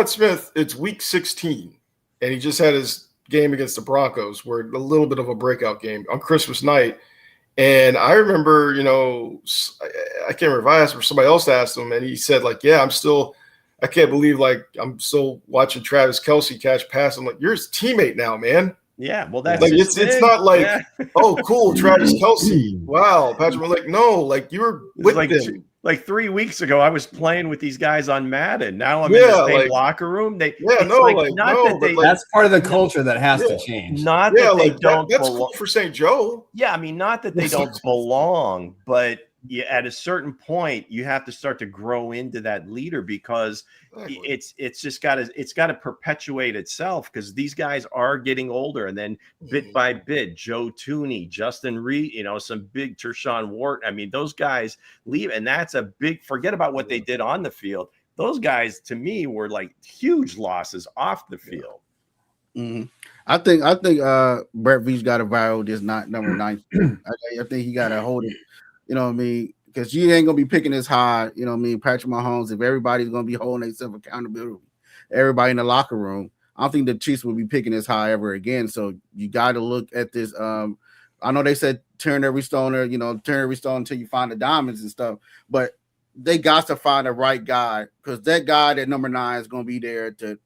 Smith, it's week 16. And he just had his game against the Broncos, where a little bit of a breakout game on Christmas night. And I remember, you know, I can't remember if I asked him or somebody else asked him, and he said, like, yeah, I can't believe, like, I'm still watching Travis Kelce catch pass. I'm like, you're his teammate now, man. Yeah, well, that's like it's not like, oh, cool, Travis Kelce. Wow, Patrick. We're like, no, like, you were with him. Like 3 weeks ago, I was playing with these guys on Madden. Now I'm in the same locker room. That's part of the culture that has to change. Not that they don't. That's cool for St. Joe. Yeah, I mean, not that they don't belong, but at a certain point, you have to start to grow into that leader, because it's got to perpetuate itself, because these guys are getting older, and then bit by bit, Joe Tooney, Justin Reed, you know, some big Tershawn Wharton. I mean, those guys leave, and that's a big. Forget about what they did on the field. Those guys, to me, were like huge losses off the field. Mm-hmm. I think Brett Veach got to viral this number 9. I think he got to hold it. You know what I mean? Because you ain't going to be picking this high, you know what I mean, Patrick Mahomes, if everybody's going to be holding themselves accountability, everybody in the locker room. I don't think the Chiefs will be picking this high ever again. So you got to look at this. I know they said turn every stone until you find the diamonds and stuff, but they got to find the right guy, because that guy at number 9 is going to be there to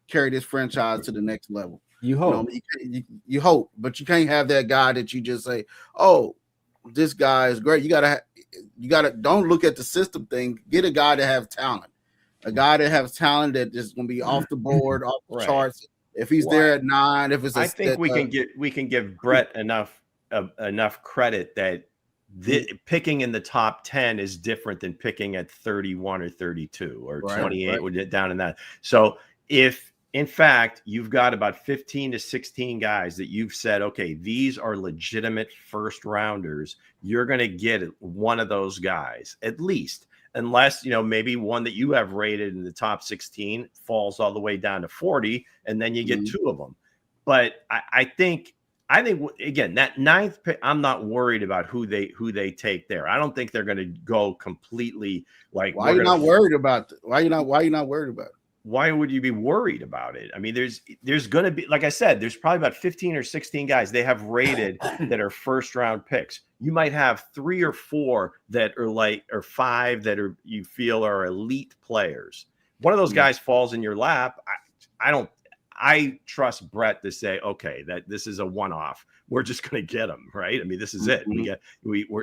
carry this franchise to the next level. You hope. You hope, but you can't have that guy that you just say, "Oh, this guy is great." You gotta don't look at the system thing. Get a guy that has talent, that is going to be off the board, off the charts. If he's there at 9, if it's, I think we can give Brett enough credit that picking in the top 10 is different than picking at 31 or 32 or 28 would get down in that. So if in fact you've got about 15 to 16 guys that you've said, okay, these are legitimate first rounders, you're going to get one of those guys at least, unless, maybe one that you have rated in the top 16 falls all the way down to 40, and then you get 2 of them. But I think again, that 9th pick, I'm not worried about who they take there. I don't think they're going to go completely like. Why are you not worried about it? Why are you not worried about it? Why would you be worried about it? I mean, there's going to be, like I said, there's probably about 15 or 16 guys they have rated that are first round picks. You might have 3 or 4 that are or 5 that you feel are elite players. One of those guys falls in your lap. I trust Brett to say, okay, that this is a one-off. We're just going to get him, right? I mean, this is it.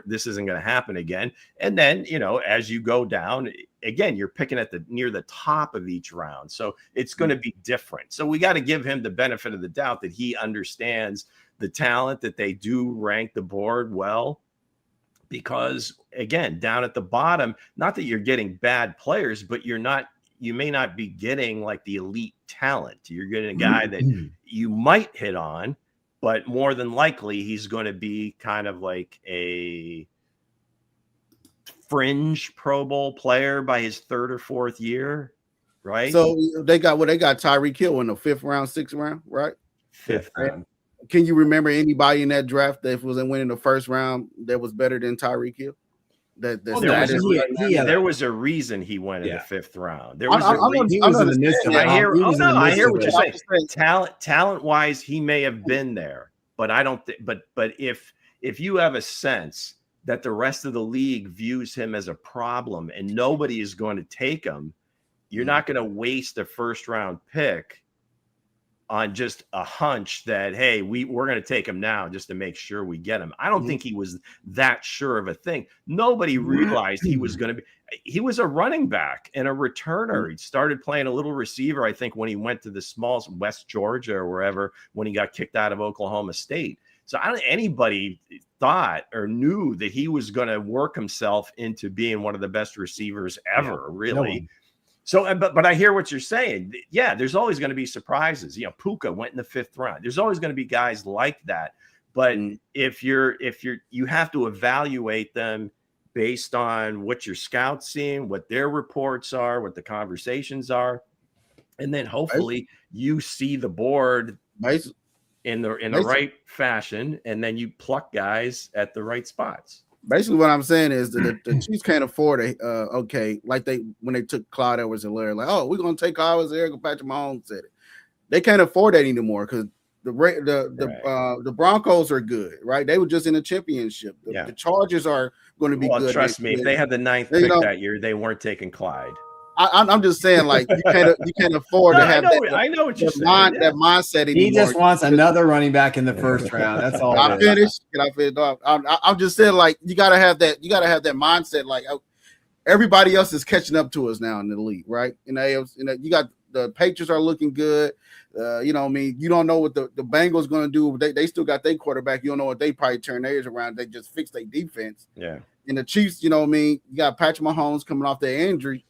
This isn't going to happen again. And then, as you go down, again, you're picking at near the top of each round. So it's going to be different. So we got to give him the benefit of the doubt that he understands the talent, that they do rank the board well. Because again, down at the bottom, not that you're getting bad players, but you may not be getting like the elite talent. You're getting a guy that you might hit on, but more than likely he's going to be kind of like a fringe Pro Bowl player by his 3rd or 4th year, right? So they got Tyreek Hill in the 5th round, 6th round, right? 5th round. Can you remember anybody in that draft that was winning the 1st round that was better than Tyreek Hill? There was a reason he went in the 5th round. There was I hear what you're saying. Talent wise, he may have been there, but I don't think. But if you have a sense that the rest of the league views him as a problem and nobody is going to take him, you're not going to waste a 1st round pick on just a hunch that, hey, we're going to take him now just to make sure we get him. I don't think he was that sure of a thing. Nobody realized he was going to be. He was a running back and a returner. He started playing a little receiver, I think, when he went to the small West Georgia or wherever, when he got kicked out of Oklahoma State. So I don't think anybody thought or knew that he was going to work himself into being one of the best receivers ever, really. No. So, but I hear what you're saying. Yeah, there's always going to be surprises. Puka went in the 5th round. There's always going to be guys like that. But if you have to evaluate them based on what your scouts seeing, what their reports are, what the conversations are, and then hopefully you see the board in the right fashion, and then you pluck guys at the right spots. Basically, what I'm saying is that the Chiefs can't afford when they took Clyde Edwards-Helaire, like, oh, we're going to take Clyde Edwards-Helaire, Patrick Mahomes said it. They can't afford that anymore because the Broncos are good, right? They were just in the championship. The Chargers are going to be good. Trust me, if they had the 9th pick that year, they weren't taking Clyde. I'm just saying, like, you can't afford to have I know what you're saying. That mindset anymore. He just wants another running back in the 1st round. That's all. Can I finish? I'm just saying, like, you gotta have that mindset. Like, everybody else is catching up to us now in the league, right? You got the Patriots are looking good. You don't know what the Bengals going to do. They still got their quarterback. You don't know what they probably turn theirs around. They just fix their defense. Yeah. And the Chiefs, you got Patrick Mahomes coming off their injury.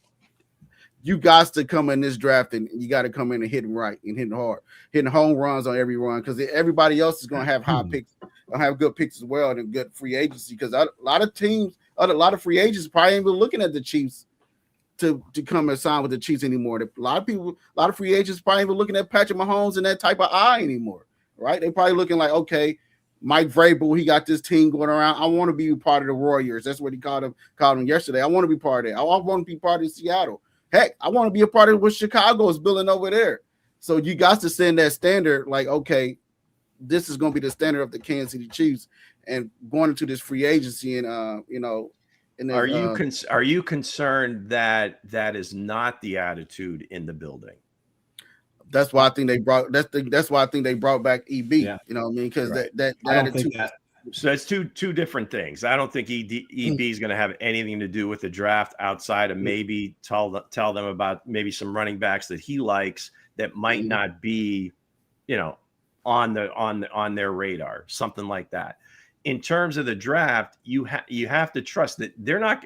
You got to come in this draft and you got to come in and hitting right and hitting hard, hitting home runs on every run, because everybody else is going to have high picks, going to have good picks as well, and good free agency. Because a lot of free agents probably ain't even looking at the Chiefs to come and sign with the Chiefs anymore. A lot of free agents probably ain't even looking at Patrick Mahomes in that type of eye anymore, right? They probably looking like, okay, Mike Vrabel, he got this team going around. I want to be part of the Warriors. That's what he called him yesterday. I want to be part of it. I want to be part of Seattle. Heck, I want to be a part of what Chicago is building over there. So you got to send that standard, like, okay, this is going to be the standard of the Kansas City Chiefs, and going into this free agency, and are you concerned that that is not the attitude in the building? That's why I think they brought that's why I think they brought back EB. Yeah. You know what I mean? Because Right. that I don't attitude. think that. So it's two different things. I don't think EB is going to have anything to do with the draft outside of maybe tell them about maybe some running backs that he likes that might not be, on their radar, something like that. In terms of the draft, you have to trust that they're not.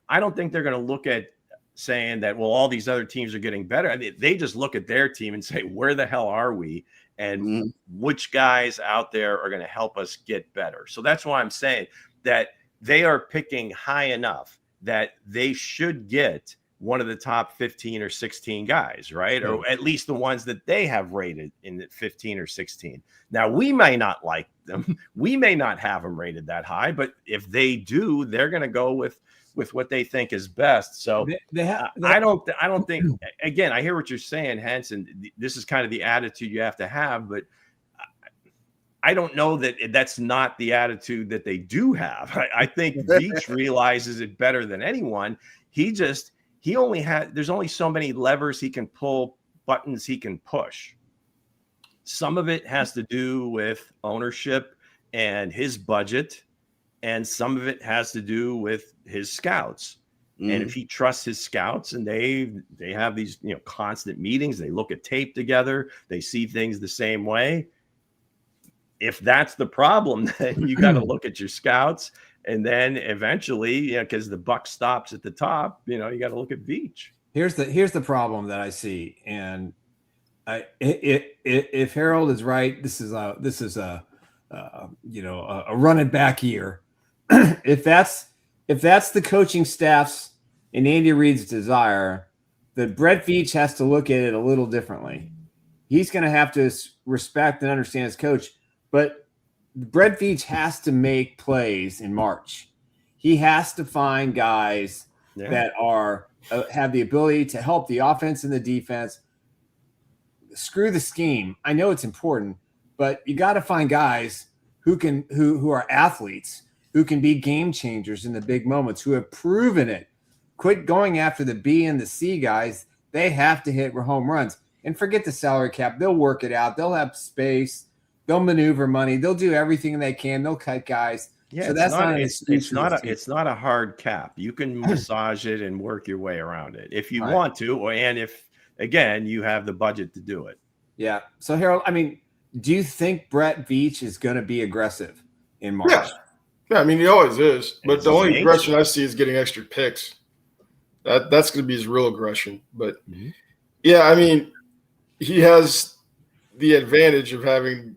I don't think they're going to look at saying that, well, all these other teams are getting better. I mean, they just look at their team and say, where the hell are we? And which guys out there are going to help us get better. So that's why I'm saying that they are picking high enough that they should get one of the top 15 or 16 guys, right? Or at least the ones that they have rated in the 15 or 16. Now, we may not like them. We may not have them rated that high, but if they do, they're going to go with what they think is best. So I don't think, again, I hear what you're saying, Hense, and this is kind of the attitude you have to have, but I don't know that that's not the attitude that they do have. I think Veach realizes it better than anyone. There's only so many levers he can pull, buttons he can push. Some of it has to do with ownership and his budget, and some of it has to do with his scouts. And if he trusts his scouts and they have these, constant meetings, they look at tape together, they see things the same way. If that's the problem, then you got to look at your scouts, and then eventually, because the buck stops at the top, you got to look at Veach. Here's the problem that I see, and if Harold is right, this is a running back year. If that's the coaching staff's and Andy Reid's desire, that Brett Veach has to look at it a little differently. He's going to have to respect and understand his coach, but Brett Veach has to make plays in March. He has to find guys that are have the ability to help the offense and the defense. Screw the scheme. I know it's important, but you got to find guys who are athletes, who can be game changers in the big moments, who have proven it. Quit going after the B and the C guys. They have to hit home runs. And forget the salary cap. They'll work it out. They'll have space. They'll maneuver money. They'll do everything they can. They'll cut guys. Yeah, so that's it's not a hard cap. You can massage it and work your way around it if you want to, and if, again, you have the budget to do it. Yeah. So, Harold, do you think Brett Veach is going to be aggressive in March? Yeah, he always is. But the only aggression I see is getting extra picks. That's going to be his real aggression. But, he has the advantage of having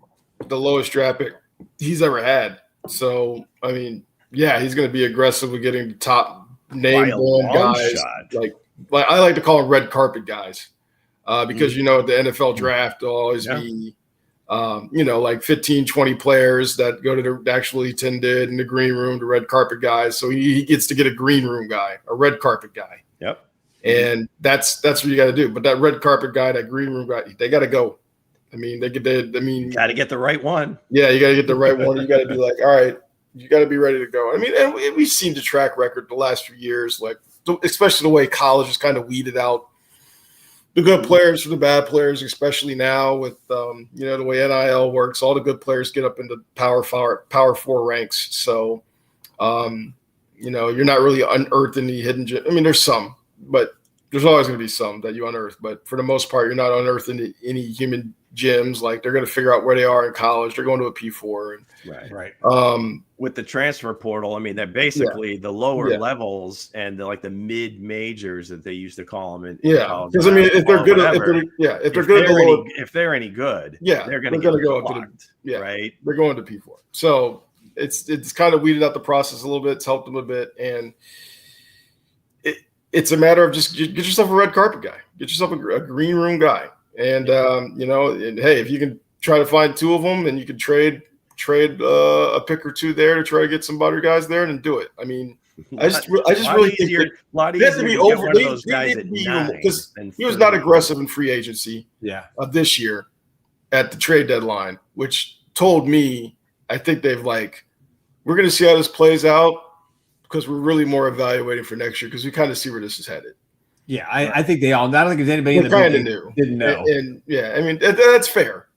the lowest draft pick he's ever had. So, he's going to be aggressive with getting the top name brand guys. Like I like to call them red carpet guys because, the NFL draft will always be like 15, 20 players that go to the actually attended in the green room, the red carpet guys. So he gets to get a green room guy, a red carpet guy. Yep. And that's what you got to do. But that red carpet guy, that green room guy, they got to go. Got to get the right one. Yeah, you got to get the right one. You got to be like, all right, you got to be ready to go. And we've seen the track record the last few years, like especially the way college has kind of weeded out the good players from the bad players, especially now with the way NIL works. All the good players get up into Power 4 ranks. So, you're not really unearthing the hidden gem. There's some, but there's always going to be some that you unearth. But for the most part, you're not unearthing any human gems. Like they're going to figure out where they are in college. They're going to a P4. Right. With the transfer portal, they're basically the lower levels and the mid majors that they used to call them. Because if they're good, if they're any good, they're going to go up to right. They're going to P4. So it's kind of weeded out the process a little bit. It's helped them a bit, and it's a matter of just get yourself a red carpet guy, get yourself a green room guy, and and hey, if you can try to find two of them, and you can trade a pick or two there to try to get some butter guys there, and do it. I just really think a lot they have easier to be to get over. one of those guys at Because nine he was than not 30. aggressive in free agency this year at the trade deadline, which told me I think they've we're going to see how this plays out because we're really more evaluating for next year because we kind of see where this is headed. Yeah, I think they all. I don't think there's anybody in the kind of building didn't know. And yeah, I mean that's fair.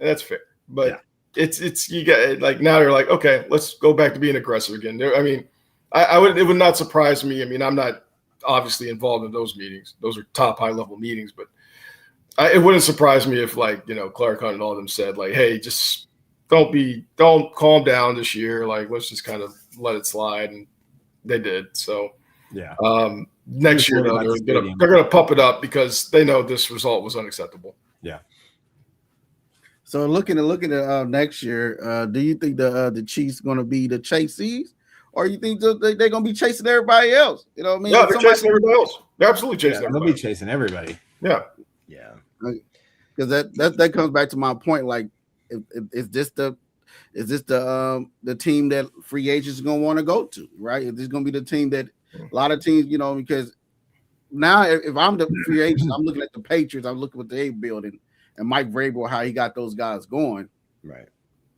That's fair. But it's you got now you're okay, let's go back to being aggressive again. I mean, it would not surprise me. I mean, I'm not obviously involved in those meetings. Those are top high level meetings, but it wouldn't surprise me if Clark Hunt and all of them said hey, just don't calm down this year. Let's just kind of let it slide, and they did. So yeah. Next year though, they're gonna pump it up because they know this result was unacceptable. Yeah. So looking at next year, do you think the Chiefs going to be the chasees, or you think they're going to be chasing everybody else? You know what I mean? Yeah, they're chasing everybody else. They're absolutely chasing everybody. They'll be chasing everybody. Yeah. Yeah. Because that comes back to my point. Is this the team that free agents are going to want to go to? Right? Is this going to be the team that a lot of teams, because now if I'm the free agent, I'm looking at the Patriots. I'm looking at what they're building. And Mike Vrabel, how he got those guys going, right?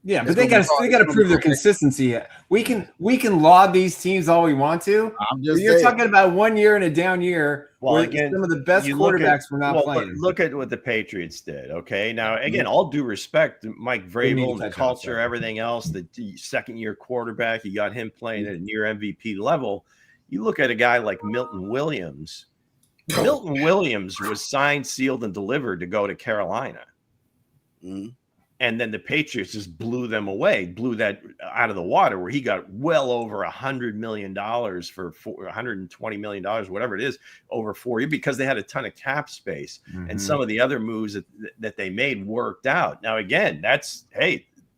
Yeah, but they got to prove their consistency. We can laud these teams all we want to. You're talking about 1 year and a down year. Well, again, some of the best quarterbacks were not playing. Look at what the Patriots did. Okay, now again, all due respect to Mike Vrabel, the culture, everything else. The second-year quarterback, you got him playing at a near MVP level. You look at a guy like Milton Williams. Milton Williams was signed, sealed, and delivered to go to Carolina. Mm-hmm. And then the Patriots just blew them away, blew that out of the water, where he got well over $100 million for $120 million, whatever it is, over 4 years, because they had a ton of cap space. Mm-hmm. And some of the other moves that they made worked out. Now, again,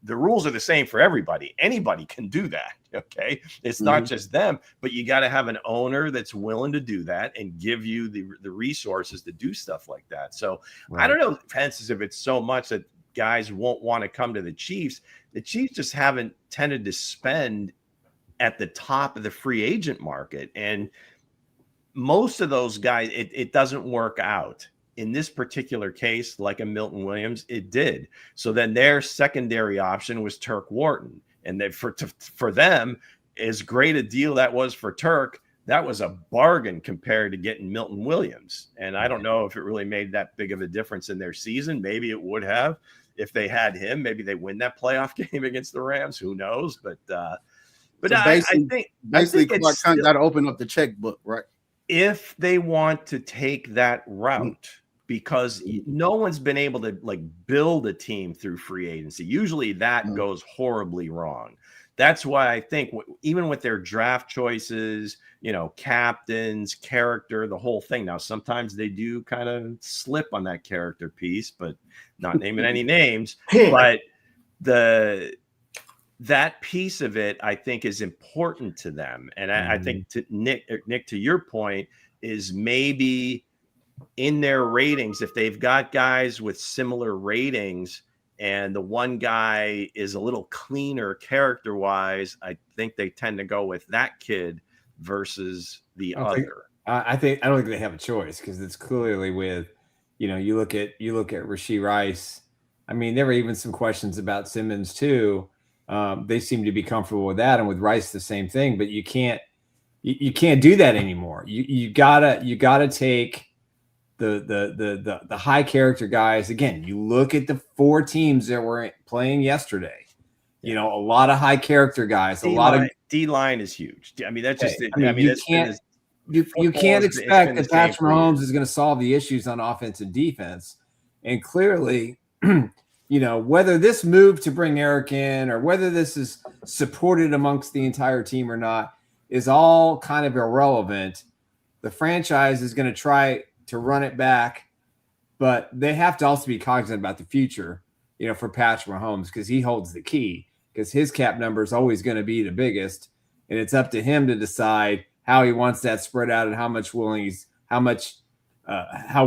the rules are the same for everybody. Anybody can do that. Okay. It's not just them, but you got to have an owner that's willing to do that and give you the resources to do stuff like that. So I don't know, Hense, if it's so much that guys won't want to come to the Chiefs. The Chiefs just haven't tended to spend at the top of the free agent market. And most of those guys, it doesn't work out. In this particular case, like a Milton Williams, it did. So then their secondary option was Turk Wharton. And for them, as great a deal that was for Turk, that was a bargain compared to getting Milton Williams. And I don't know if it really made that big of a difference in their season. Maybe it would have if they had him. Maybe they win that playoff game against the Rams. Who knows? But I think Clark Hunt got to open up the checkbook, right? If they want to take that route. Because no one's been able to build a team through free agency. Usually that goes horribly wrong. That's why I think even with their draft choices, captains, character, the whole thing. Now, sometimes they do kind of slip on that character piece, but not naming any names. But that piece of it, I think, is important to them. And I think to Nick, to your point, is maybe in their ratings, if they've got guys with similar ratings and the one guy is a little cleaner character wise, I think they tend to go with that kid versus the other. I don't think they have a choice, because it's clearly with, you look at Rashee Rice. I mean, there were even some questions about Simmons too. They seem to be comfortable with that, and with Rice the same thing. But you can't do that anymore. You gotta take the high character guys. Again, you look at the 4 teams that were playing yesterday. A lot of high character guys. A lot of D-line is huge. I mean, that's just. You can't expect that Patrick Mahomes is going to solve the issues on offense and defense. And clearly, whether this move to bring Eric in or whether this is supported amongst the entire team or not is all kind of irrelevant. The franchise is going to try to run it back, but they have to also be cognizant about the future, for Patrick Mahomes, because he holds the key, because his cap number is always going to be the biggest, and it's up to him to decide how he wants that spread out and how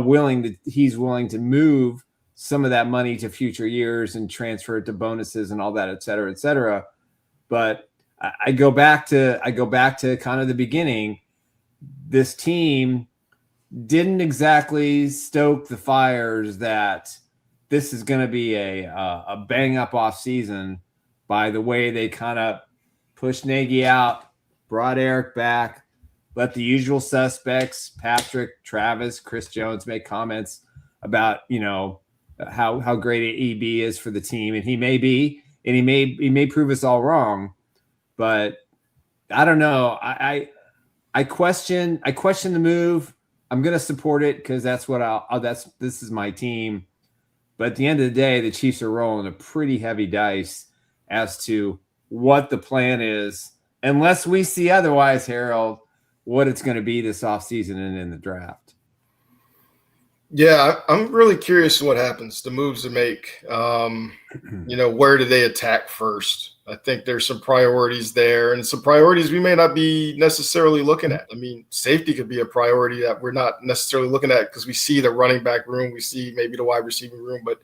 willing he's willing to move some of that money to future years and transfer it to bonuses and all that, et cetera, et cetera. But I go back to kind of the beginning. This team didn't exactly stoke the fires that this is going to be a bang up off season by the way they kind of pushed Nagy out, brought Eric back, let the usual suspects, Patrick, Travis, Chris Jones, make comments about, how great EB is for the team. And he may be, and he may prove us all wrong, but I don't know. I question the move. I'm going to support it because that's what this is my team. But at the end of the day, the Chiefs are rolling a pretty heavy dice as to what the plan is, unless we see otherwise, Harold, what it's going to be this offseason and in the draft. Yeah, I'm really curious what happens, the moves to make. Where do they attack first? I think there's some priorities there and some priorities we may not be necessarily looking at. I mean, safety could be a priority that we're not necessarily looking at because we see the running back room, we see maybe the wide receiving room, but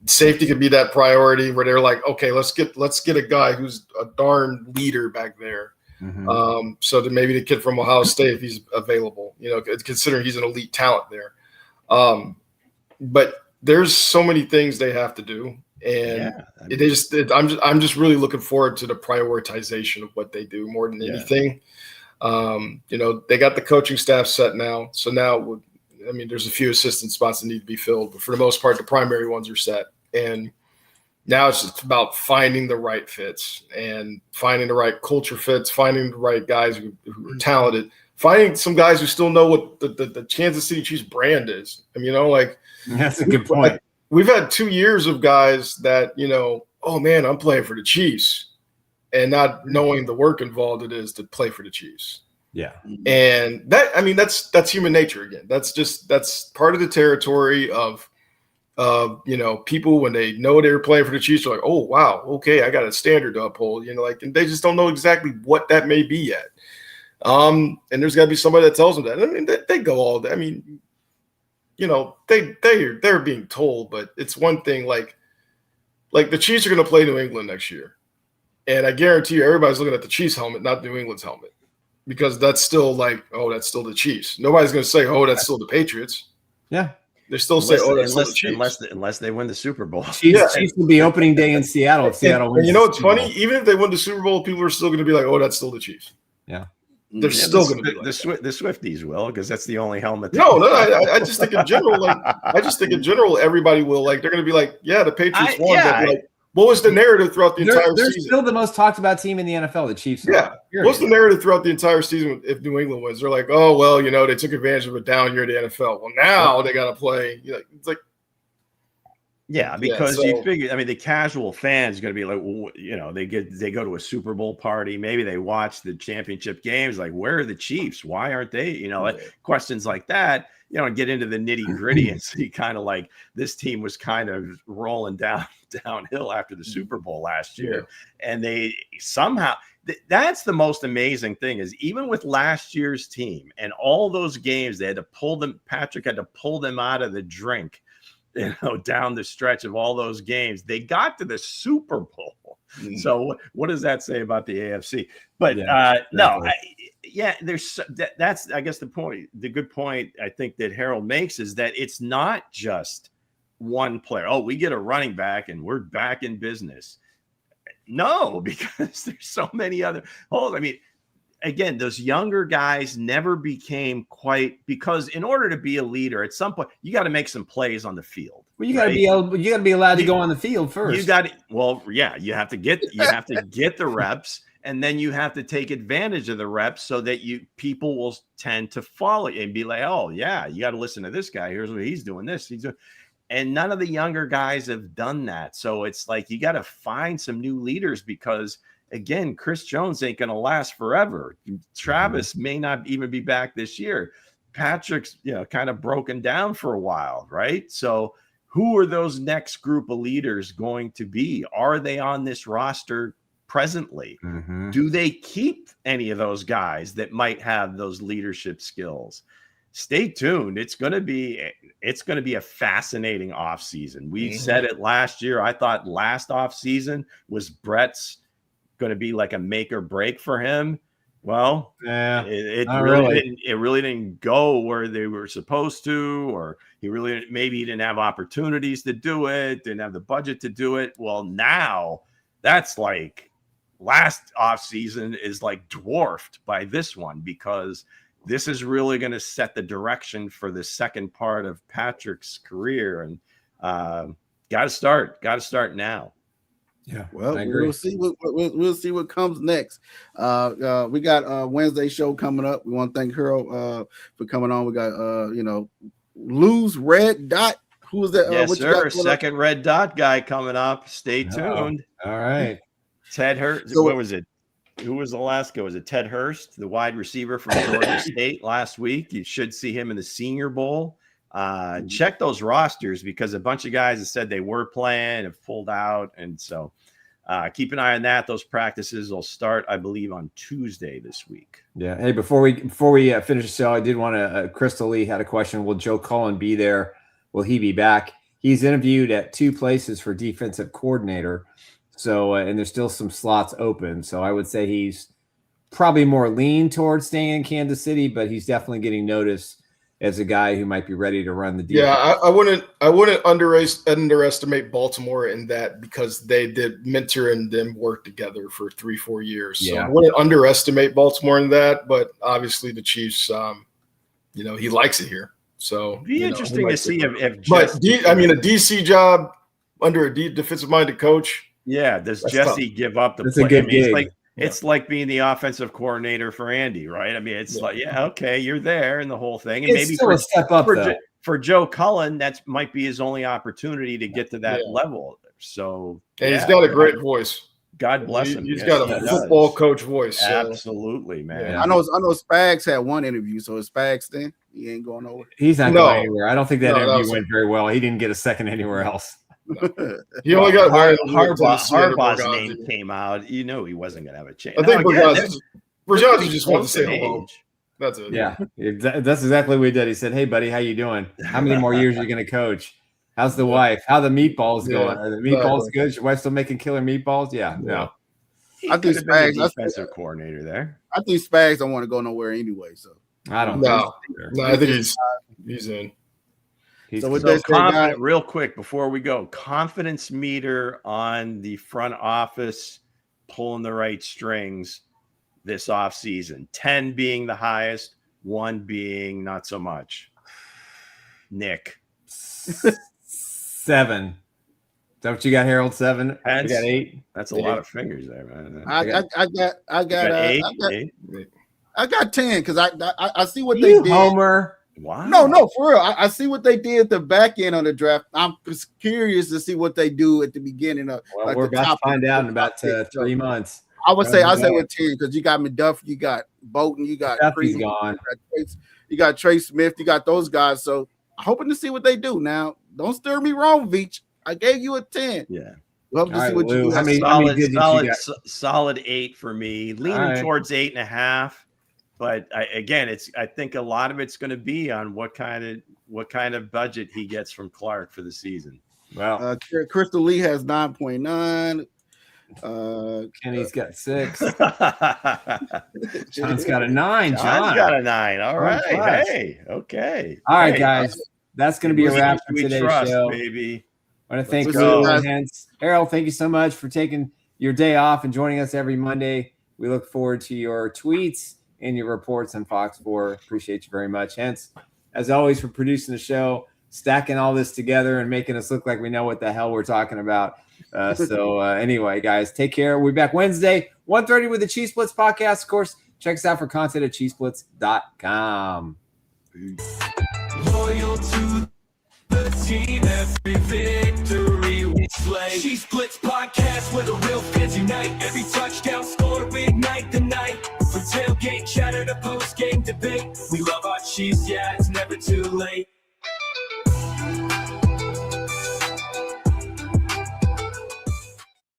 safety could be that priority where they're like, okay, let's get a guy who's a darn leader back there. Mm-hmm. So that maybe the kid from Ohio State, if he's available, considering he's an elite talent there. But there's so many things they have to do, and I'm just really looking forward to the prioritization of what they do more than anything. They got the coaching staff set now, so now there's a few assistant spots that need to be filled, but for the most part, the primary ones are set, and now it's just about finding the right fits and finding the right culture fits, finding the right guys who are talented. Finding some guys who still know what the Kansas City Chiefs brand is. That's a good point. We've had 2 years of guys that, oh man, I'm playing for the Chiefs, and not knowing the work involved it is to play for the Chiefs. Yeah. And that's human nature again. That's part of the territory of people when they know they're playing for the Chiefs, they're like, oh wow, okay, I got a standard to uphold, and they just don't know exactly what that may be yet. And there's got to be somebody that tells them that. They go all day. They're being told, but it's one thing. Like the Chiefs are going to play New England next year, and I guarantee you, everybody's looking at the Chiefs helmet, not New England's helmet, because that's still that's still the Chiefs. Nobody's going to say, oh, that's still the Patriots. Yeah, they still say, oh, that's still the Chiefs. Unless they win the Super Bowl. Chiefs will be opening day in Seattle. If Seattle wins. And it's funny. Even if they win the Super Bowl, people are still going to be like, oh, that's still the Chiefs. Yeah. They're still going to be the Swifties will, because that's the only helmet. I just think in general, everybody will. They're going to be like, yeah, the Patriots won. Yeah, but what was the narrative throughout the entire season? They're still the most talked about team in the NFL, the Chiefs. Yeah. What's the narrative throughout the entire season if New England wins? They're like, oh, well, they took advantage of a down year in the NFL. Well, now they got to play. It's like. Yeah, because you figure, the casual fan is going to be like, well, they go to a Super Bowl party. Maybe they watch the championship games. Like, where are the Chiefs? Why aren't they? Questions like that, and get into the nitty gritty and see kind of like this team was kind of rolling downhill after the Super Bowl last year. Yeah. And they somehow, that's the most amazing thing is even with last year's team and all those games, they had to pull them. Patrick had to pull them out of the drink. Down the stretch of all those games, they got to the Super Bowl. So what does that say about the AFC? But that's I guess the point. The good point I think that Harold makes is that it's not just one player. Oh, we get a running back and we're back in business. No, because there's so many other holes. Again, those younger guys never became because in order to be a leader, at some point you got to make some plays on the field. Well, you got to be allowed to go on the field first. You have to get the reps, and then you have to take advantage of the reps so that people will tend to follow you and be like, oh yeah, you got to listen to this guy. Here's what he's doing. And none of the younger guys have done that. So it's like you got to find some new leaders because. Again, Chris Jones ain't going to last forever. Travis may not even be back this year. Patrick's, kind of broken down for a while, right? So who are those next group of leaders going to be? Are they on this roster presently? Mm-hmm. Do they keep any of those guys that might have those leadership skills? Stay tuned. It's going to be a fascinating offseason. We said it last year. I thought last offseason was Brett's going to be like a make or break for him. Well, Yeah, it really didn't go where they were supposed to, or maybe he didn't have opportunities to do it, didn't have the budget to do it. Well, now that's like last offseason is like dwarfed by this one, because this is really going to set the direction for the second part of Patrick's career. And got to start now. Yeah, well, we'll see what comes next. We got a Wednesday show coming up. We want to thank Harold for coming on. We got Lou's Red Dot. Who is that? Yes, sir. Second Red Dot guy coming up. Stay tuned. All right. Ted Hurst. What was it? Who was the last guy? Was it Ted Hurst, the wide receiver from Georgia State last week? You should see him in the Senior Bowl. Check those rosters, because a bunch of guys that said they were playing have pulled out. And so keep an eye on that. Those practices will start, I believe, on Tuesday this week. Yeah. Hey, before we finish the show, I did want to, Crystal Lee had a question. Will Joe Cullen be there? Will he be back? He's interviewed at 2 places for defensive coordinator. So, and there's still some slots open. So I would say he's probably more lean towards staying in Kansas City, but he's definitely getting noticed as a guy who might be ready to run the defense. Yeah, I wouldn't underestimate Baltimore in that, because they did Minter and them work together for 3-4 years. So I wouldn't underestimate Baltimore in that, but obviously the Chiefs, he likes it here. So it'd be interesting to see if a DC job under a defensive-minded coach. Yeah, does Jesse give up the That's play? a good gig. It's like being the offensive coordinator for Andy, right? I mean, it's like, okay, you're there and the whole thing. And It's maybe still a step up for Joe Cullen, that might be his only opportunity to get to that level. So he's got a great voice. God bless him. He's got a football coach voice. So. Absolutely, man. Yeah. I know Spags had one interview, so is Spags then? He ain't going nowhere. He's not going anywhere. I don't think that interview went very well. He didn't get a second anywhere else. He only got Harbaugh's name came out. You know he wasn't going to have a chance. I think Bergazzi just wanted to say hello. That's it. Yeah, that's exactly what he did. He said, "Hey, buddy, how you doing? How many more years are you going to coach? How's the wife? How the meatballs going? Are the meatballs good? Is your wife still making killer meatballs? Yeah, no. I think Spags, defensive coordinator there. I think Spags don't want to go nowhere anyway. So I don't. No, I think he's in. So with this confident, real quick before we go, confidence meter on the front office pulling the right strings this offseason. 10 being the highest, 1 being not so much. Nick. 7. Is that what you got, Harold? 7? I got 8. That's a lot of fingers there, man. I got 8. I got 10 because I see what they did. Homer. Wow. No, for real. I see what they did at the back end of the draft. I'm just curious to see what they do at the beginning of. Well, we're about to find out in about 3 months. I would say with 10 because you got McDuffie, you got Bolton, you got Duffy's gone. You got Trey Smith, you got those guys. So I'm hoping to see what they do. Now, don't steer me wrong, Veach. I gave you a 10. Yeah. We'll have to see what you do. Solid 8 for me. Leaning towards 8.5. But I think a lot of it's going to be on what kind of budget he gets from Clark for the season. Well, Crystal Lee has 9.9. Kenny's got 6. John's got a 9. John's got a 9. All right. Hey. Okay. All right, guys. That's going to be a wrap for today's show. Baby. I want to thank Hense. Harold, thank you so much for taking your day off and joining us every Monday. We look forward to your tweets and your reports on Fox 4. Appreciate you very much. Hense, as always, for producing the show, stacking all this together and making us look like we know what the hell we're talking about. Anyway, guys, take care. We'll be back Wednesday, 1:30 with the Chiefs Blitz Podcast. Of course, check us out for content at chiefsblitz.com. Loyal to the team, every victory we slay. Chiefs Blitz Podcast, where the real fans unite. Every touchdown score, we ignite the night. From tailgate chatter to post-game debate, we love our Chiefs, yeah, it's never too late.